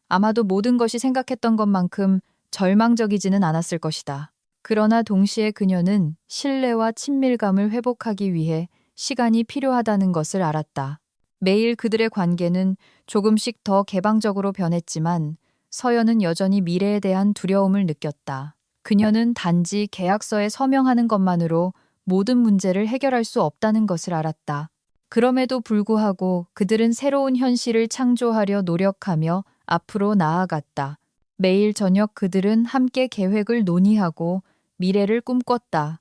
아마도 모든 것이 생각했던 것만큼 절망적이지는 않았을 것이다. 그러나 동시에 그녀는 신뢰와 친밀감을 회복하기 위해 시간이 필요하다는 것을 알았다. 매일 그들의 관계는 조금씩 더 개방적으로 변했지만 서연은 여전히 미래에 대한 두려움을 느꼈다. 그녀는 단지 계약서에 서명하는 것만으로 모든 문제를 해결할 수 없다는 것을 알았다. 그럼에도 불구하고 그들은 새로운 현실을 창조하려 노력하며 앞으로 나아갔다. 매일 저녁 그들은 함께 계획을 논의하고 미래를 꿈꿨다.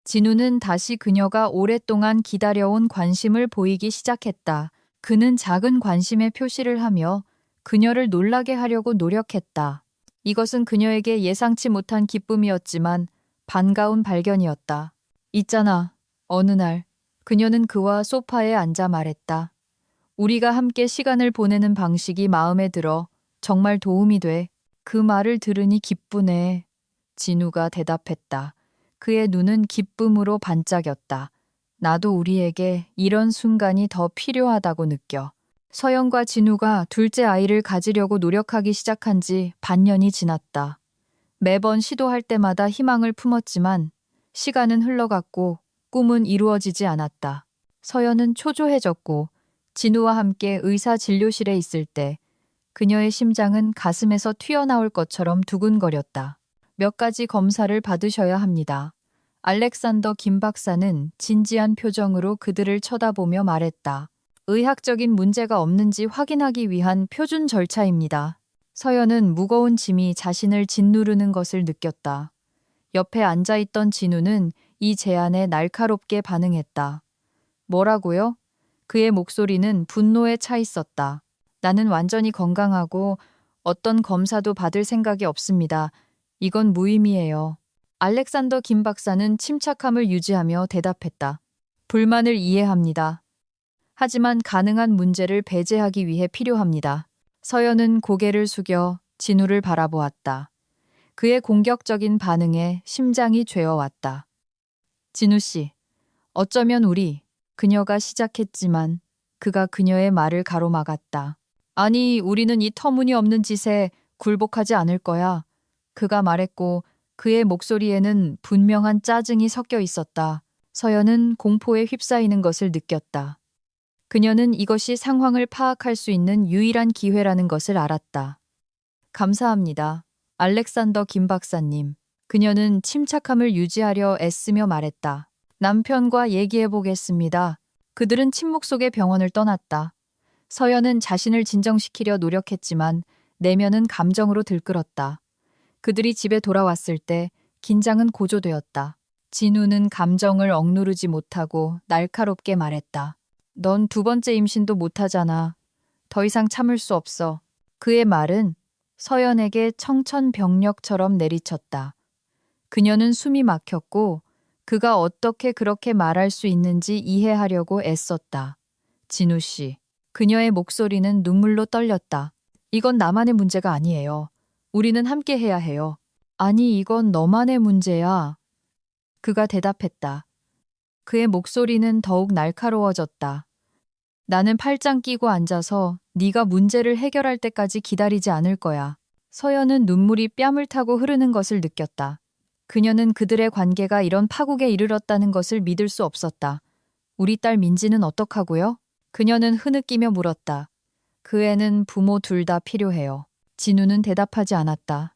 진우는 다시 그녀가 오랫동안 기다려온 관심을 보이기 시작했다. 그는 작은 관심의 표시를 하며 그녀를 놀라게 하려고 노력했다. 이것은 그녀에게 예상치 못한 기쁨이었지만 반가운 발견이었다. 있잖아. 어느 날 그녀는 그와 소파에 앉아 말했다. 우리가 함께 시간을 보내는 방식이 마음에 들어. 정말 도움이 돼. 그 말을 들으니 기쁘네. 진우가 대답했다. 그의 눈은 기쁨으로 반짝였다. 나도 우리에게 이런 순간이 더 필요하다고 느껴. 서연과 진우가 둘째 아이를 가지려고 노력하기 시작한 지 반년이 지났다. 매번 시도할 때마다 희망을 품었지만 시간은 흘러갔고 꿈은 이루어지지 않았다. 서연은 초조해졌고 진우와 함께 의사 진료실에 있을 때 그녀의 심장은 가슴에서 튀어나올 것처럼 두근거렸다. 몇 가지 검사를 받으셔야 합니다. 알렉산더 김 박사는 진지한 표정으로 그들을 쳐다보며 말했다. 의학적인 문제가 없는지 확인하기 위한 표준 절차입니다. 서연은 무거운 짐이 자신을 짓누르는 것을 느꼈다. 옆에 앉아있던 진우는 이 제안에 날카롭게 반응했다. 뭐라고요? 그의 목소리는 분노에 차 있었다. 나는 완전히 건강하고 어떤 검사도 받을 생각이 없습니다. 이건 무의미해요. 알렉산더 김 박사는 침착함을 유지하며 대답했다. 불만을 이해합니다. 하지만 가능한 문제를 배제하기 위해 필요합니다. 서연은 고개를 숙여 진우를 바라보았다. 그의 공격적인 반응에 심장이 죄어왔다. 진우 씨, 어쩌면 우리, 그녀가 시작했지만 그가 그녀의 말을 가로막았다. 아니, 우리는 이 터무니없는 짓에 굴복하지 않을 거야. 그가 말했고 그의 목소리에는 분명한 짜증이 섞여 있었다. 서연은 공포에 휩싸이는 것을 느꼈다. 그녀는 이것이 상황을 파악할 수 있는 유일한 기회라는 것을 알았다. 감사합니다. 알렉산더 김 박사님. 그녀는 침착함을 유지하려 애쓰며 말했다. 남편과 얘기해 보겠습니다. 그들은 침묵 속에 병원을 떠났다. 서연은 자신을 진정시키려 노력했지만 내면은 감정으로 들끓었다. 그들이 집에 돌아왔을 때 긴장은 고조되었다. 진우는 감정을 억누르지 못하고 날카롭게 말했다. 넌 두 번째 임신도 못하잖아. 더 이상 참을 수 없어. 그의 말은 서연에게 청천벽력처럼 내리쳤다. 그녀는 숨이 막혔고 그가 어떻게 그렇게 말할 수 있는지 이해하려고 애썼다. 진우 씨. 그녀의 목소리는 눈물로 떨렸다. 이건 나만의 문제가 아니에요. 우리는 함께 해야 해요. 아니, 이건 너만의 문제야. 그가 대답했다. 그의 목소리는 더욱 날카로워졌다. 나는 팔짱 끼고 앉아서 네가 문제를 해결할 때까지 기다리지 않을 거야. 서연은 눈물이 뺨을 타고 흐르는 것을 느꼈다. 그녀는 그들의 관계가 이런 파국에 이르렀다는 것을 믿을 수 없었다. 우리 딸 민지는 어떡하고요? 그녀는 흐느끼며 물었다. 그 애는 부모 둘 다 필요해요. 진우는 대답하지 않았다.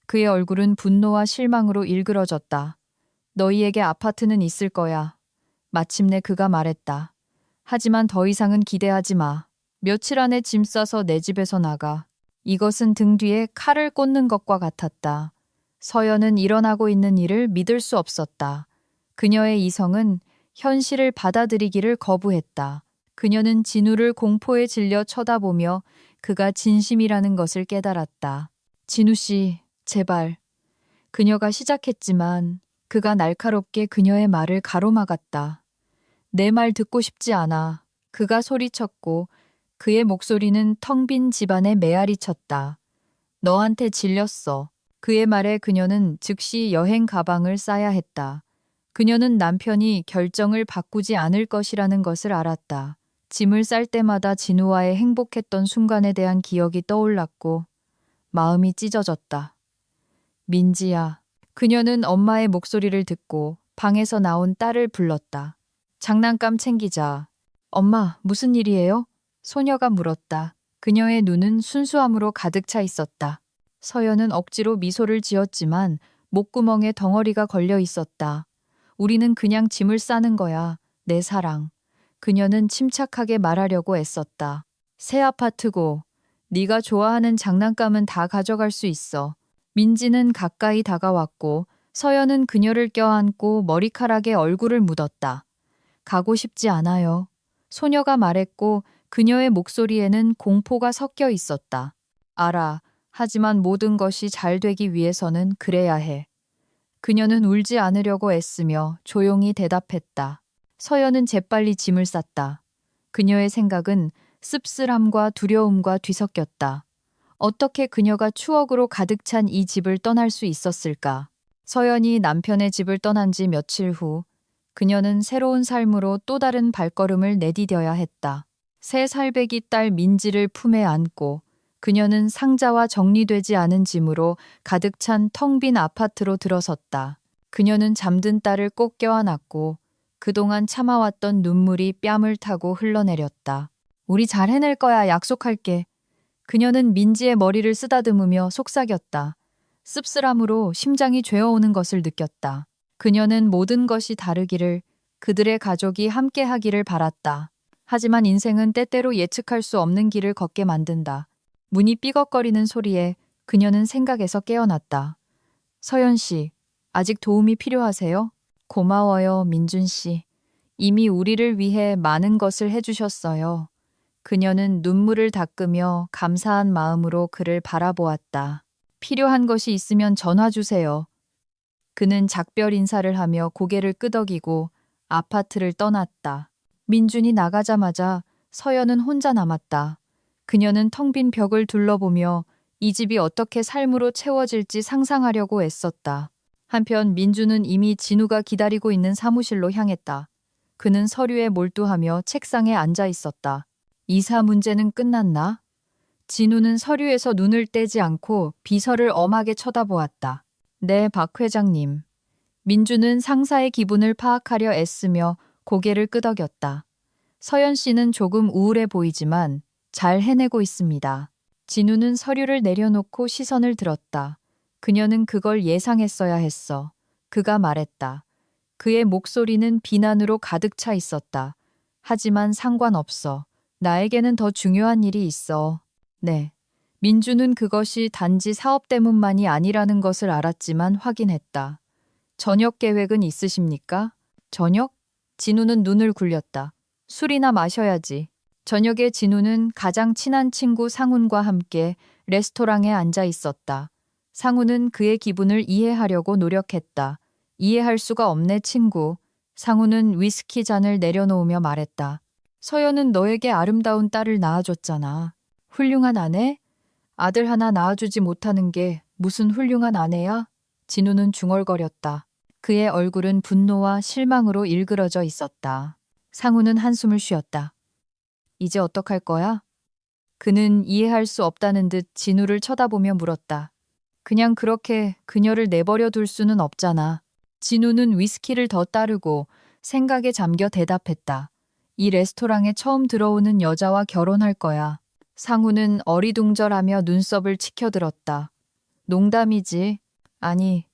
그의 얼굴은 분노와 실망으로 일그러졌다. 너희에게 아파트는 있을 거야. 마침내 그가 말했다. 하지만 더 이상은 기대하지 마. 며칠 안에 짐 싸서 내 집에서 나가. 이것은 등 뒤에 칼을 꽂는 것과 같았다. 서연은 일어나고 있는 일을 믿을 수 없었다. 그녀의 이성은 현실을 받아들이기를 거부했다. 그녀는 진우를 공포에 질려 쳐다보며 그가 진심이라는 것을 깨달았다. 진우 씨, 제발. 그녀가 시작했지만 그가 날카롭게 그녀의 말을 가로막았다. 내 말 듣고 싶지 않아. 그가 소리쳤고 그의 목소리는 텅 빈 집안에 메아리 쳤다. 너한테 질렸어. 그의 말에 그녀는 즉시 여행 가방을 싸야 했다. 그녀는 남편이 결정을 바꾸지 않을 것이라는 것을 알았다. 짐을 쌀 때마다 진우와의 행복했던 순간에 대한 기억이 떠올랐고 마음이 찢어졌다. 민지야. 그녀는 엄마의 목소리를 듣고 방에서 나온 딸을 불렀다. 장난감 챙기자. 엄마, 무슨 일이에요? 소녀가 물었다. 그녀의 눈은 순수함으로 가득 차 있었다. 서연은 억지로 미소를 지었지만 목구멍에 덩어리가 걸려 있었다. 우리는 그냥 짐을 싸는 거야. 내 사랑. 그녀는 침착하게 말하려고 애썼다. 새 아파트고 네가 좋아하는 장난감은 다 가져갈 수 있어. 민지는 가까이 다가왔고 서연은 그녀를 껴안고 머리카락에 얼굴을 묻었다. 가고 싶지 않아요. 소녀가 말했고 그녀의 목소리에는 공포가 섞여 있었다. 알아. 하지만 모든 것이 잘 되기 위해서는 그래야 해. 그녀는 울지 않으려고 애쓰며 조용히 대답했다. 서연은 재빨리 짐을 쌌다. 그녀의 생각은 씁쓸함과 두려움과 뒤섞였다. 어떻게 그녀가 추억으로 가득 찬 이 집을 떠날 수 있었을까? 서연이 남편의 집을 떠난 지 며칠 후 그녀는 새로운 삶으로 또 다른 발걸음을 내디뎌야 했다. 새 살배기 딸 민지를 품에 안고 그녀는 상자와 정리되지 않은 짐으로 가득 찬 텅 빈 아파트로 들어섰다. 그녀는 잠든 딸을 꼭 껴안았고 그동안 참아왔던 눈물이 뺨을 타고 흘러내렸다. 우리 잘 해낼 거야, 약속할게. 그녀는 민지의 머리를 쓰다듬으며 속삭였다. 씁쓸함으로 심장이 죄어오는 것을 느꼈다. 그녀는 모든 것이 다르기를, 그들의 가족이 함께하기를 바랐다. 하지만 인생은 때때로 예측할 수 없는 길을 걷게 만든다. 문이 삐걱거리는 소리에 그녀는 생각에서 깨어났다. 서연 씨, 아직 도움이 필요하세요? 고마워요, 민준 씨. 이미 우리를 위해 많은 것을 해주셨어요. 그녀는 눈물을 닦으며 감사한 마음으로 그를 바라보았다. 필요한 것이 있으면 전화 주세요. 그는 작별 인사를 하며 고개를 끄덕이고 아파트를 떠났다. 민준이 나가자마자 서연은 혼자 남았다. 그녀는 텅 빈 벽을 둘러보며 이 집이 어떻게 삶으로 채워질지 상상하려고 애썼다. 한편 민준은 이미 진우가 기다리고 있는 사무실로 향했다. 그는 서류에 몰두하며 책상에 앉아 있었다. 이사 문제는 끝났나? 진우는 서류에서 눈을 떼지 않고 비서를 엄하게 쳐다보았다. 네, 박 회장님. 민주는 상사의 기분을 파악하려 애쓰며 고개를 끄덕였다. 서연 씨는 조금 우울해 보이지만 잘 해내고 있습니다. 진우는 서류를 내려놓고 시선을 들었다. 그녀는 그걸 예상했어야 했어. 그가 말했다. 그의 목소리는 비난으로 가득 차 있었다. 하지만 상관없어. 나에게는 더 중요한 일이 있어. 네. 민주는 그것이 단지 사업 때문만이 아니라는 것을 알았지만 확인했다. 저녁 계획은 있으십니까? 저녁? 진우는 눈을 굴렸다. 술이나 마셔야지. 저녁에 진우는 가장 친한 친구 상훈과 함께 레스토랑에 앉아 있었다. 상훈은 그의 기분을 이해하려고 노력했다. 이해할 수가 없네, 친구. 상훈은 위스키 잔을 내려놓으며 말했다. 서연은 너에게 아름다운 딸을 낳아줬잖아. 훌륭한 아내? 아들 하나 낳아주지 못하는 게 무슨 훌륭한 아내야? 진우는 중얼거렸다. 그의 얼굴은 분노와 실망으로 일그러져 있었다. 상우는 한숨을 쉬었다. 이제 어떡할 거야? 그는 이해할 수 없다는 듯 진우를 쳐다보며 물었다. 그냥 그렇게 그녀를 내버려 둘 수는 없잖아. 진우는 위스키를 더 따르고 생각에 잠겨 대답했다. 이 레스토랑에 처음 들어오는 여자와 결혼할 거야. 상우는 어리둥절하며 눈썹을 치켜들었다. 농담이지. 아니,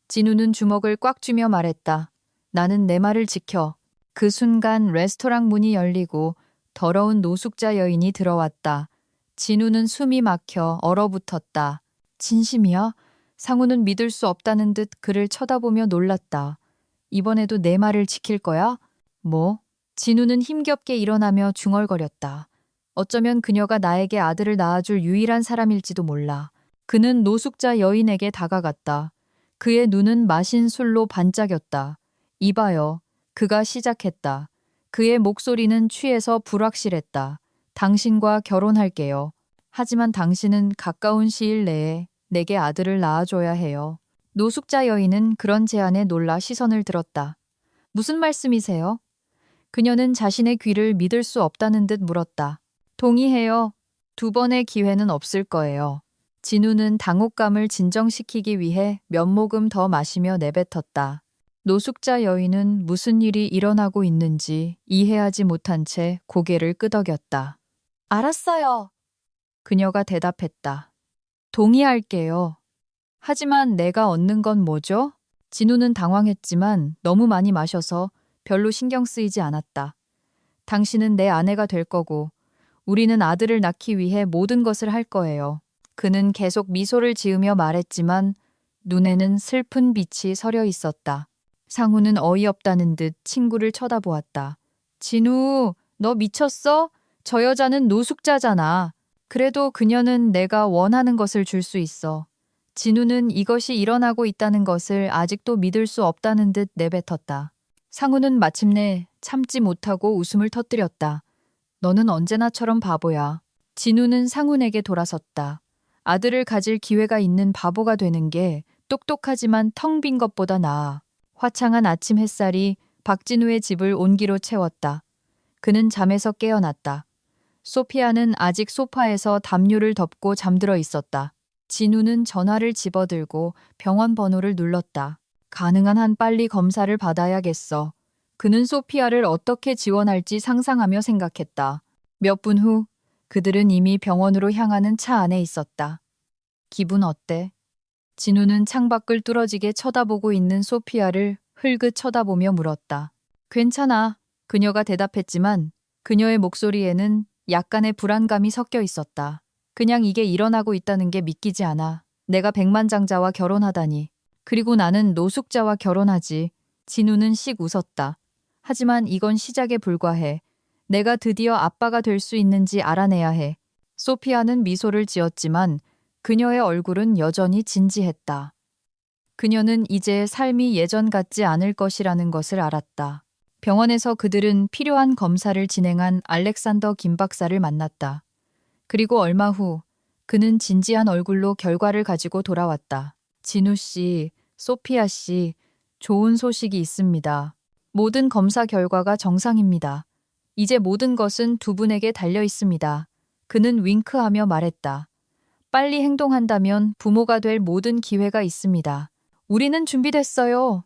진우는 주먹을 꽉 쥐며 말했다. 나는 내 말을 지켜. 그 순간 레스토랑 문이 열리고 더러운 노숙자 여인이 들어왔다. 진우는 숨이 막혀 얼어붙었다. 진심이야? 상우는 믿을 수 없다는 듯 그를 쳐다보며 놀랐다. 이번에도 내 말을 지킬 거야? 뭐? 진우는 힘겹게 일어나며 중얼거렸다. 어쩌면 그녀가 나에게 아들을 낳아줄 유일한 사람일지도 몰라. 그는 노숙자 여인에게 다가갔다. 그의 눈은 마신 술로 반짝였다. 이봐요. 그가 시작했다. 그의 목소리는 취해서 불확실했다. 당신과 결혼할게요. 하지만 당신은 가까운 시일 내에 내게 아들을 낳아줘야 해요. 노숙자 여인은 그런 제안에 놀라 시선을 들었다. 무슨 말씀이세요? 그녀는 자신의 귀를 믿을 수 없다는 듯 물었다. 동의해요. 두 번의 기회는 없을 거예요. 진우는 당혹감을 진정시키기 위해 몇 모금 더 마시며 내뱉었다. 노숙자 여인은 무슨 일이 일어나고 있는지 이해하지 못한 채 고개를 끄덕였다. 알았어요. 그녀가 대답했다. 동의할게요. 하지만 내가 얻는 건 뭐죠? 진우는 당황했지만 너무 많이 마셔서 별로 신경 쓰이지 않았다. 당신은 내 아내가 될 거고 우리는 아들을 낳기 위해 모든 것을 할 거예요. 그는 계속 미소를 지으며 말했지만 눈에는 슬픈 빛이 서려 있었다. 상우는 어이없다는 듯 친구를 쳐다보았다. 진우, 너 미쳤어? 저 여자는 노숙자잖아. 그래도 그녀는 내가 원하는 것을 줄 수 있어. 진우는 이것이 일어나고 있다는 것을 아직도 믿을 수 없다는 듯 내뱉었다. 상우는 마침내 참지 못하고 웃음을 터뜨렸다. 너는 언제나처럼 바보야. 진우는 상훈에게 돌아섰다. 아들을 가질 기회가 있는 바보가 되는 게 똑똑하지만 텅 빈 것보다 나아. 화창한 아침 햇살이 박진우의 집을 온기로 채웠다. 그는 잠에서 깨어났다. 소피아는 아직 소파에서 담요를 덮고 잠들어 있었다. 진우는 전화를 집어들고 병원 번호를 눌렀다. 가능한 한 빨리 검사를 받아야겠어. 그는 소피아를 어떻게 지원할지 상상하며 생각했다. 몇 분 후 그들은 이미 병원으로 향하는 차 안에 있었다. 기분 어때? 진우는 창밖을 뚫어지게 쳐다보고 있는 소피아를 흘긋 쳐다보며 물었다. 괜찮아. 그녀가 대답했지만 그녀의 목소리에는 약간의 불안감이 섞여 있었다. 그냥 이게 일어나고 있다는 게 믿기지 않아. 내가 백만장자와 결혼하다니. 그리고 나는 노숙자와 결혼하지. 진우는 씩 웃었다. 하지만 이건 시작에 불과해. 내가 드디어 아빠가 될 수 있는지 알아내야 해. 소피아는 미소를 지었지만 그녀의 얼굴은 여전히 진지했다. 그녀는 이제 삶이 예전 같지 않을 것이라는 것을 알았다. 병원에서 그들은 필요한 검사를 진행한 알렉산더 김 박사를 만났다. 그리고 얼마 후 그는 진지한 얼굴로 결과를 가지고 돌아왔다. 진우 씨, 소피아 씨, 좋은 소식이 있습니다. 모든 검사 결과가 정상입니다. 이제 모든 것은 두 분에게 달려 있습니다. 그는 윙크하며 말했다. 빨리 행동한다면 부모가 될 모든 기회가 있습니다. 우리는 준비됐어요.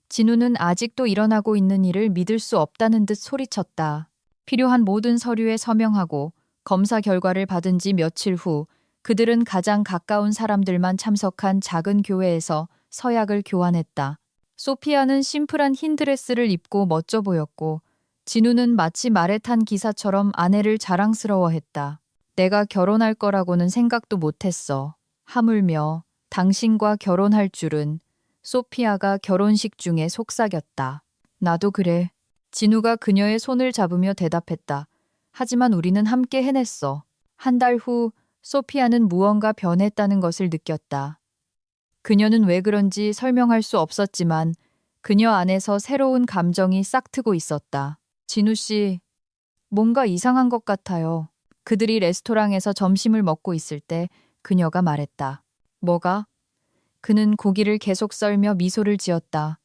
진우는 아직도 일어나고 있는 일을 믿을 수 없다는 듯 소리쳤다. 필요한 모든 서류에 서명하고 검사 결과를 받은 지 며칠 후 그들은 가장 가까운 사람들만 참석한 작은 교회에서 서약을 교환했다. 소피아는 심플한 흰 드레스를 입고 멋져 보였고 진우는 마치 말에 탄 기사처럼 아내를 자랑스러워했다. 내가 결혼할 거라고는 생각도 못했어. 하물며 당신과 결혼할 줄은. 소피아가 결혼식 중에 속삭였다. 나도 그래. 진우가 그녀의 손을 잡으며 대답했다. 하지만 우리는 함께 해냈어. 한 달 후 소피아는 무언가 변했다는 것을 느꼈다. 그녀는 왜 그런지 설명할 수 없었지만 그녀 안에서 새로운 감정이 싹트고 있었다. 진우 씨, 뭔가 이상한 것 같아요. 그들이 레스토랑에서 점심을 먹고 있을 때 그녀가 말했다. 뭐가? 그는 고기를 계속 썰며 미소를 지었다.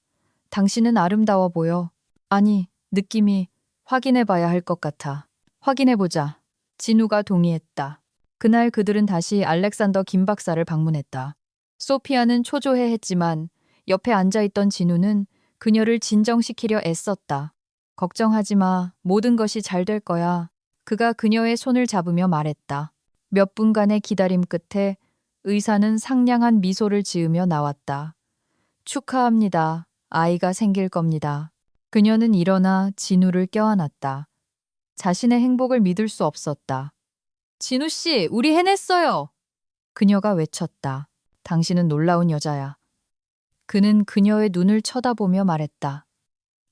당신은 아름다워 보여. 아니, 느낌이 확인해봐야 할 것 같아. 확인해보자. 진우가 동의했다. 그날 그들은 다시 알렉산더 김 박사를 방문했다. 소피아는 초조해했지만 옆에 앉아있던 진우는 그녀를 진정시키려 애썼다. 걱정하지 마. 모든 것이 잘 될 거야. 그가 그녀의 손을 잡으며 말했다. 몇 분간의 기다림 끝에 의사는 상냥한 미소를 지으며 나왔다. 축하합니다. 아이가 생길 겁니다. 그녀는 일어나 진우를 껴안았다. 자신의 행복을 믿을 수 없었다. 진우 씨, 우리 해냈어요. 그녀가 외쳤다. 당신은 놀라운 여자야. 그는 그녀의 눈을 쳐다보며 말했다.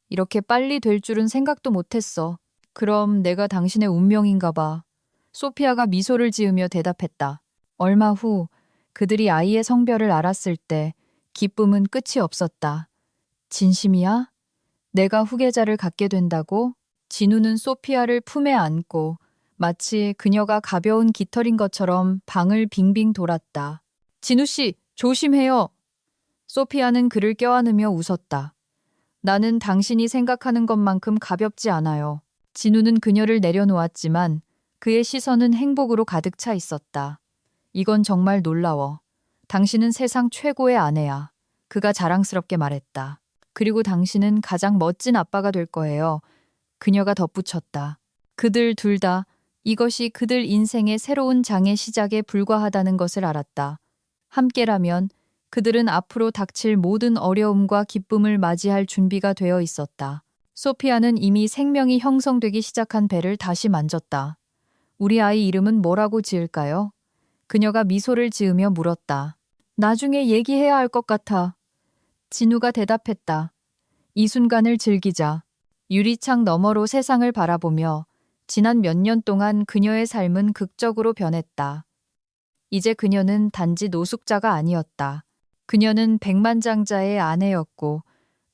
이렇게 빨리 될 줄은 생각도 못했어. 그럼 내가 당신의 운명인가 봐. 소피아가 미소를 지으며 대답했다. 얼마 후 그들이 아이의 성별을 알았을 때 기쁨은 끝이 없었다. 진심이야? 내가 후계자를 갖게 된다고? 진우는 소피아를 품에 안고 마치 그녀가 가벼운 깃털인 것처럼 방을 빙빙 돌았다. 진우 씨, 조심해요. 소피아는 그를 껴안으며 웃었다. 나는 당신이 생각하는 것만큼 가볍지 않아요. 진우는 그녀를 내려놓았지만 그의 시선은 행복으로 가득 차 있었다. 이건 정말 놀라워. 당신은 세상 최고의 아내야. 그가 자랑스럽게 말했다. 그리고 당신은 가장 멋진 아빠가 될 거예요. 그녀가 덧붙였다. 그들 둘 다 이것이 그들 인생의 새로운 장의 시작에 불과하다는 것을 알았다. 함께라면 그들은 앞으로 닥칠 모든 어려움과 기쁨을 맞이할 준비가 되어 있었다. 소피아는 이미 생명이 형성되기 시작한 배를 다시 만졌다. 우리 아이 이름은 뭐라고 지을까요? 그녀가 미소를 지으며 물었다. 나중에 얘기해야 할 것 같아. 진우가 대답했다. 이 순간을 즐기자. 유리창 너머로 세상을 바라보며 지난 몇 년 동안 그녀의 삶은 극적으로 변했다. 이제 그녀는 단지 노숙자가 아니었다. 그녀는 백만장자의 아내였고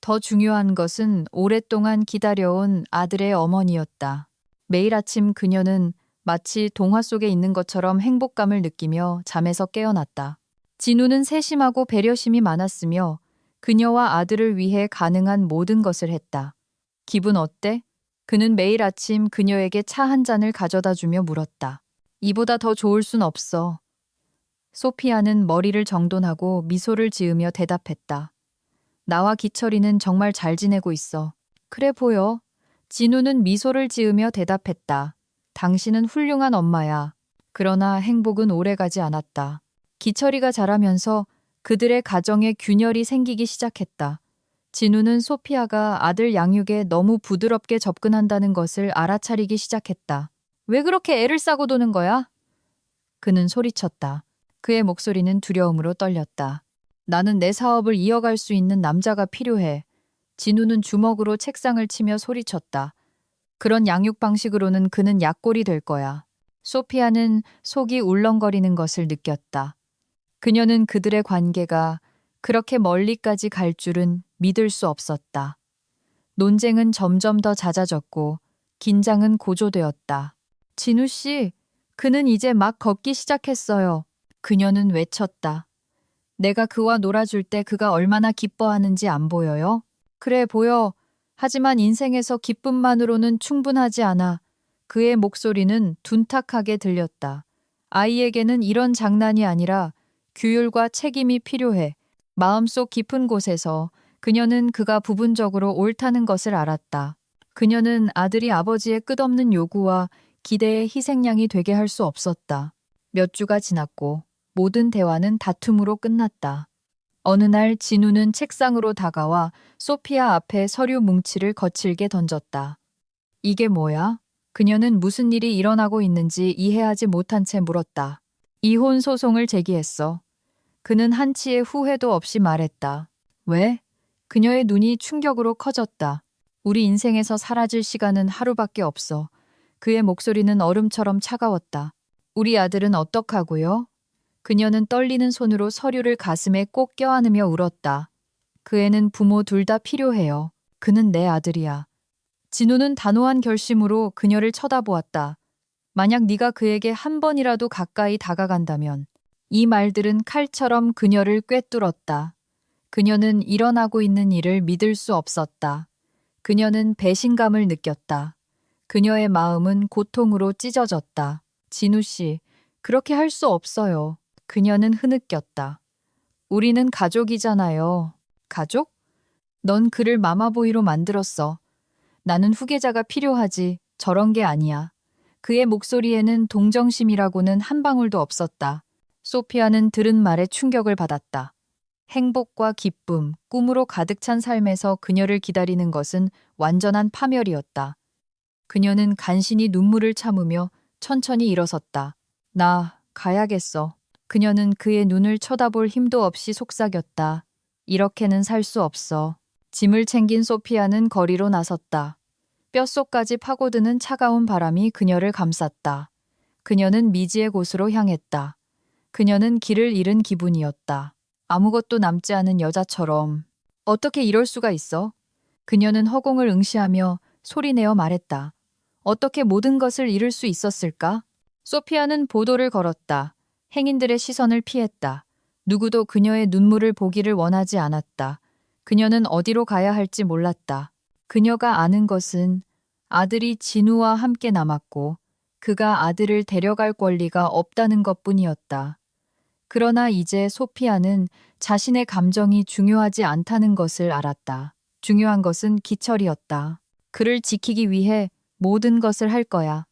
더 중요한 것은 오랫동안 기다려온 아들의 어머니였다. 매일 아침 그녀는 마치 동화 속에 있는 것처럼 행복감을 느끼며 잠에서 깨어났다. 진우는 세심하고 배려심이 많았으며 그녀와 아들을 위해 가능한 모든 것을 했다. 기분 어때? 그는 매일 아침 그녀에게 차 한 잔을 가져다 주며 물었다. 이보다 더 좋을 순 없어. 소피아는 머리를 정돈하고 미소를 지으며 대답했다. 나와 기철이는 정말 잘 지내고 있어. 그래 보여. 진우는 미소를 지으며 대답했다. 당신은 훌륭한 엄마야. 그러나 행복은 오래가지 않았다. 기철이가 자라면서 그들의 가정에 균열이 생기기 시작했다. 진우는 소피아가 아들 양육에 너무 부드럽게 접근한다는 것을 알아차리기 시작했다. 왜 그렇게 애를 싸고 도는 거야? 그는 소리쳤다. 그의 목소리는 두려움으로 떨렸다. 나는 내 사업을 이어갈 수 있는 남자가 필요해. 진우는 주먹으로 책상을 치며 소리쳤다. 그런 양육 방식으로는 그는 약골이 될 거야. 소피아는 속이 울렁거리는 것을 느꼈다. 그녀는 그들의 관계가 그렇게 멀리까지 갈 줄은 믿을 수 없었다. 논쟁은 점점 더 잦아졌고 긴장은 고조되었다. 진우 씨, 그는 이제 막 걷기 시작했어요. 그녀는 외쳤다. 내가 그와 놀아줄 때 그가 얼마나 기뻐하는지 안 보여요? 그래 보여. 하지만 인생에서 기쁨만으로는 충분하지 않아. 그의 목소리는 둔탁하게 들렸다. 아이에게는 이런 장난이 아니라 규율과 책임이 필요해. 마음속 깊은 곳에서 그녀는 그가 부분적으로 옳다는 것을 알았다. 그녀는 아들이 아버지의 끝없는 요구와 기대의 희생양이 되게 할 수 없었다. 몇 주가 지났고 모든 대화는 다툼으로 끝났다. 어느 날 진우는 책상으로 다가와 소피아 앞에 서류 뭉치를 거칠게 던졌다. 이게 뭐야? 그녀는 무슨 일이 일어나고 있는지 이해하지 못한 채 물었다. 이혼 소송을 제기했어. 그는 한치의 후회도 없이 말했다. 왜? 그녀의 눈이 충격으로 커졌다. 우리 인생에서 사라질 시간은 하루밖에 없어. 그의 목소리는 얼음처럼 차가웠다. 우리 아들은 어떡하고요? 그녀는 떨리는 손으로 서류를 가슴에 꼭 껴안으며 울었다. 그 애는 부모 둘 다 필요해요. 그는 내 아들이야. 진우는 단호한 결심으로 그녀를 쳐다보았다. 만약 네가 그에게 한 번이라도 가까이 다가간다면. 이 말들은 칼처럼 그녀를 꿰뚫었다. 그녀는 일어나고 있는 일을 믿을 수 없었다. 그녀는 배신감을 느꼈다. 그녀의 마음은 고통으로 찢어졌다. 진우 씨, 그렇게 할 수 없어요. 그녀는 흐느꼈다. 우리는 가족이잖아요. 가족? 넌 그를 마마보이로 만들었어. 나는 후계자가 필요하지. 저런 게 아니야. 그의 목소리에는 동정심이라고는 한 방울도 없었다. 소피아는 들은 말에 충격을 받았다. 행복과 기쁨, 꿈으로 가득 찬 삶에서 그녀를 기다리는 것은 완전한 파멸이었다. 그녀는 간신히 눈물을 참으며 천천히 일어섰다. 나 가야겠어. 그녀는 그의 눈을 쳐다볼 힘도 없이 속삭였다. 이렇게는 살 수 없어. 짐을 챙긴 소피아는 거리로 나섰다. 뼛속까지 파고드는 차가운 바람이 그녀를 감쌌다. 그녀는 미지의 곳으로 향했다. 그녀는 길을 잃은 기분이었다. 아무것도 남지 않은 여자처럼. 어떻게 이럴 수가 있어? 그녀는 허공을 응시하며 소리내어 말했다. 어떻게 모든 것을 잃을 수 있었을까? 소피아는 보도를 걸었다. 행인들의 시선을 피했다. 누구도 그녀의 눈물을 보기를 원하지 않았다. 그녀는 어디로 가야 할지 몰랐다. 그녀가 아는 것은 아들이 진우와 함께 남았고 그가 아들을 데려갈 권리가 없다는 것뿐이었다. 그러나 이제 소피아는 자신의 감정이 중요하지 않다는 것을 알았다. 중요한 것은 기철이었다. 그를 지키기 위해 모든 것을 할 거야.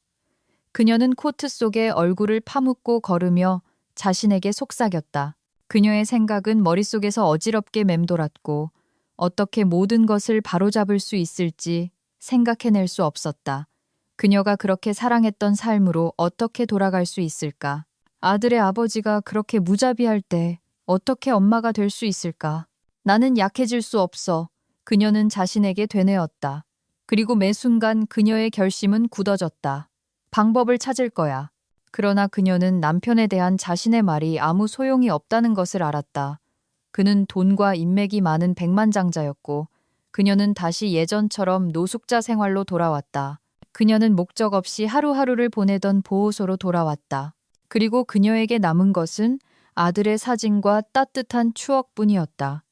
그녀는 코트 속에 얼굴을 파묻고 걸으며 자신에게 속삭였다. 그녀의 생각은 머릿속에서 어지럽게 맴돌았고 어떻게 모든 것을 바로잡을 수 있을지 생각해낼 수 없었다. 그녀가 그렇게 사랑했던 삶으로 어떻게 돌아갈 수 있을까? 아들의 아버지가 그렇게 무자비할 때 어떻게 엄마가 될 수 있을까? 나는 약해질 수 없어. 그녀는 자신에게 되뇌었다. 그리고 매 순간 그녀의 결심은 굳어졌다. 방법을 찾을 거야. 그러나 그녀는 남편에 대한 자신의 말이 아무 소용이 없다는 것을 알았다. 그는 돈과 인맥이 많은 백만장자였고 그녀는 다시 예전처럼 노숙자 생활로 돌아왔다. 그녀는 목적 없이 하루하루를 보내던 보호소로 돌아왔다. 그리고 그녀에게 남은 것은 아들의 사진과 따뜻한 추억뿐이었다.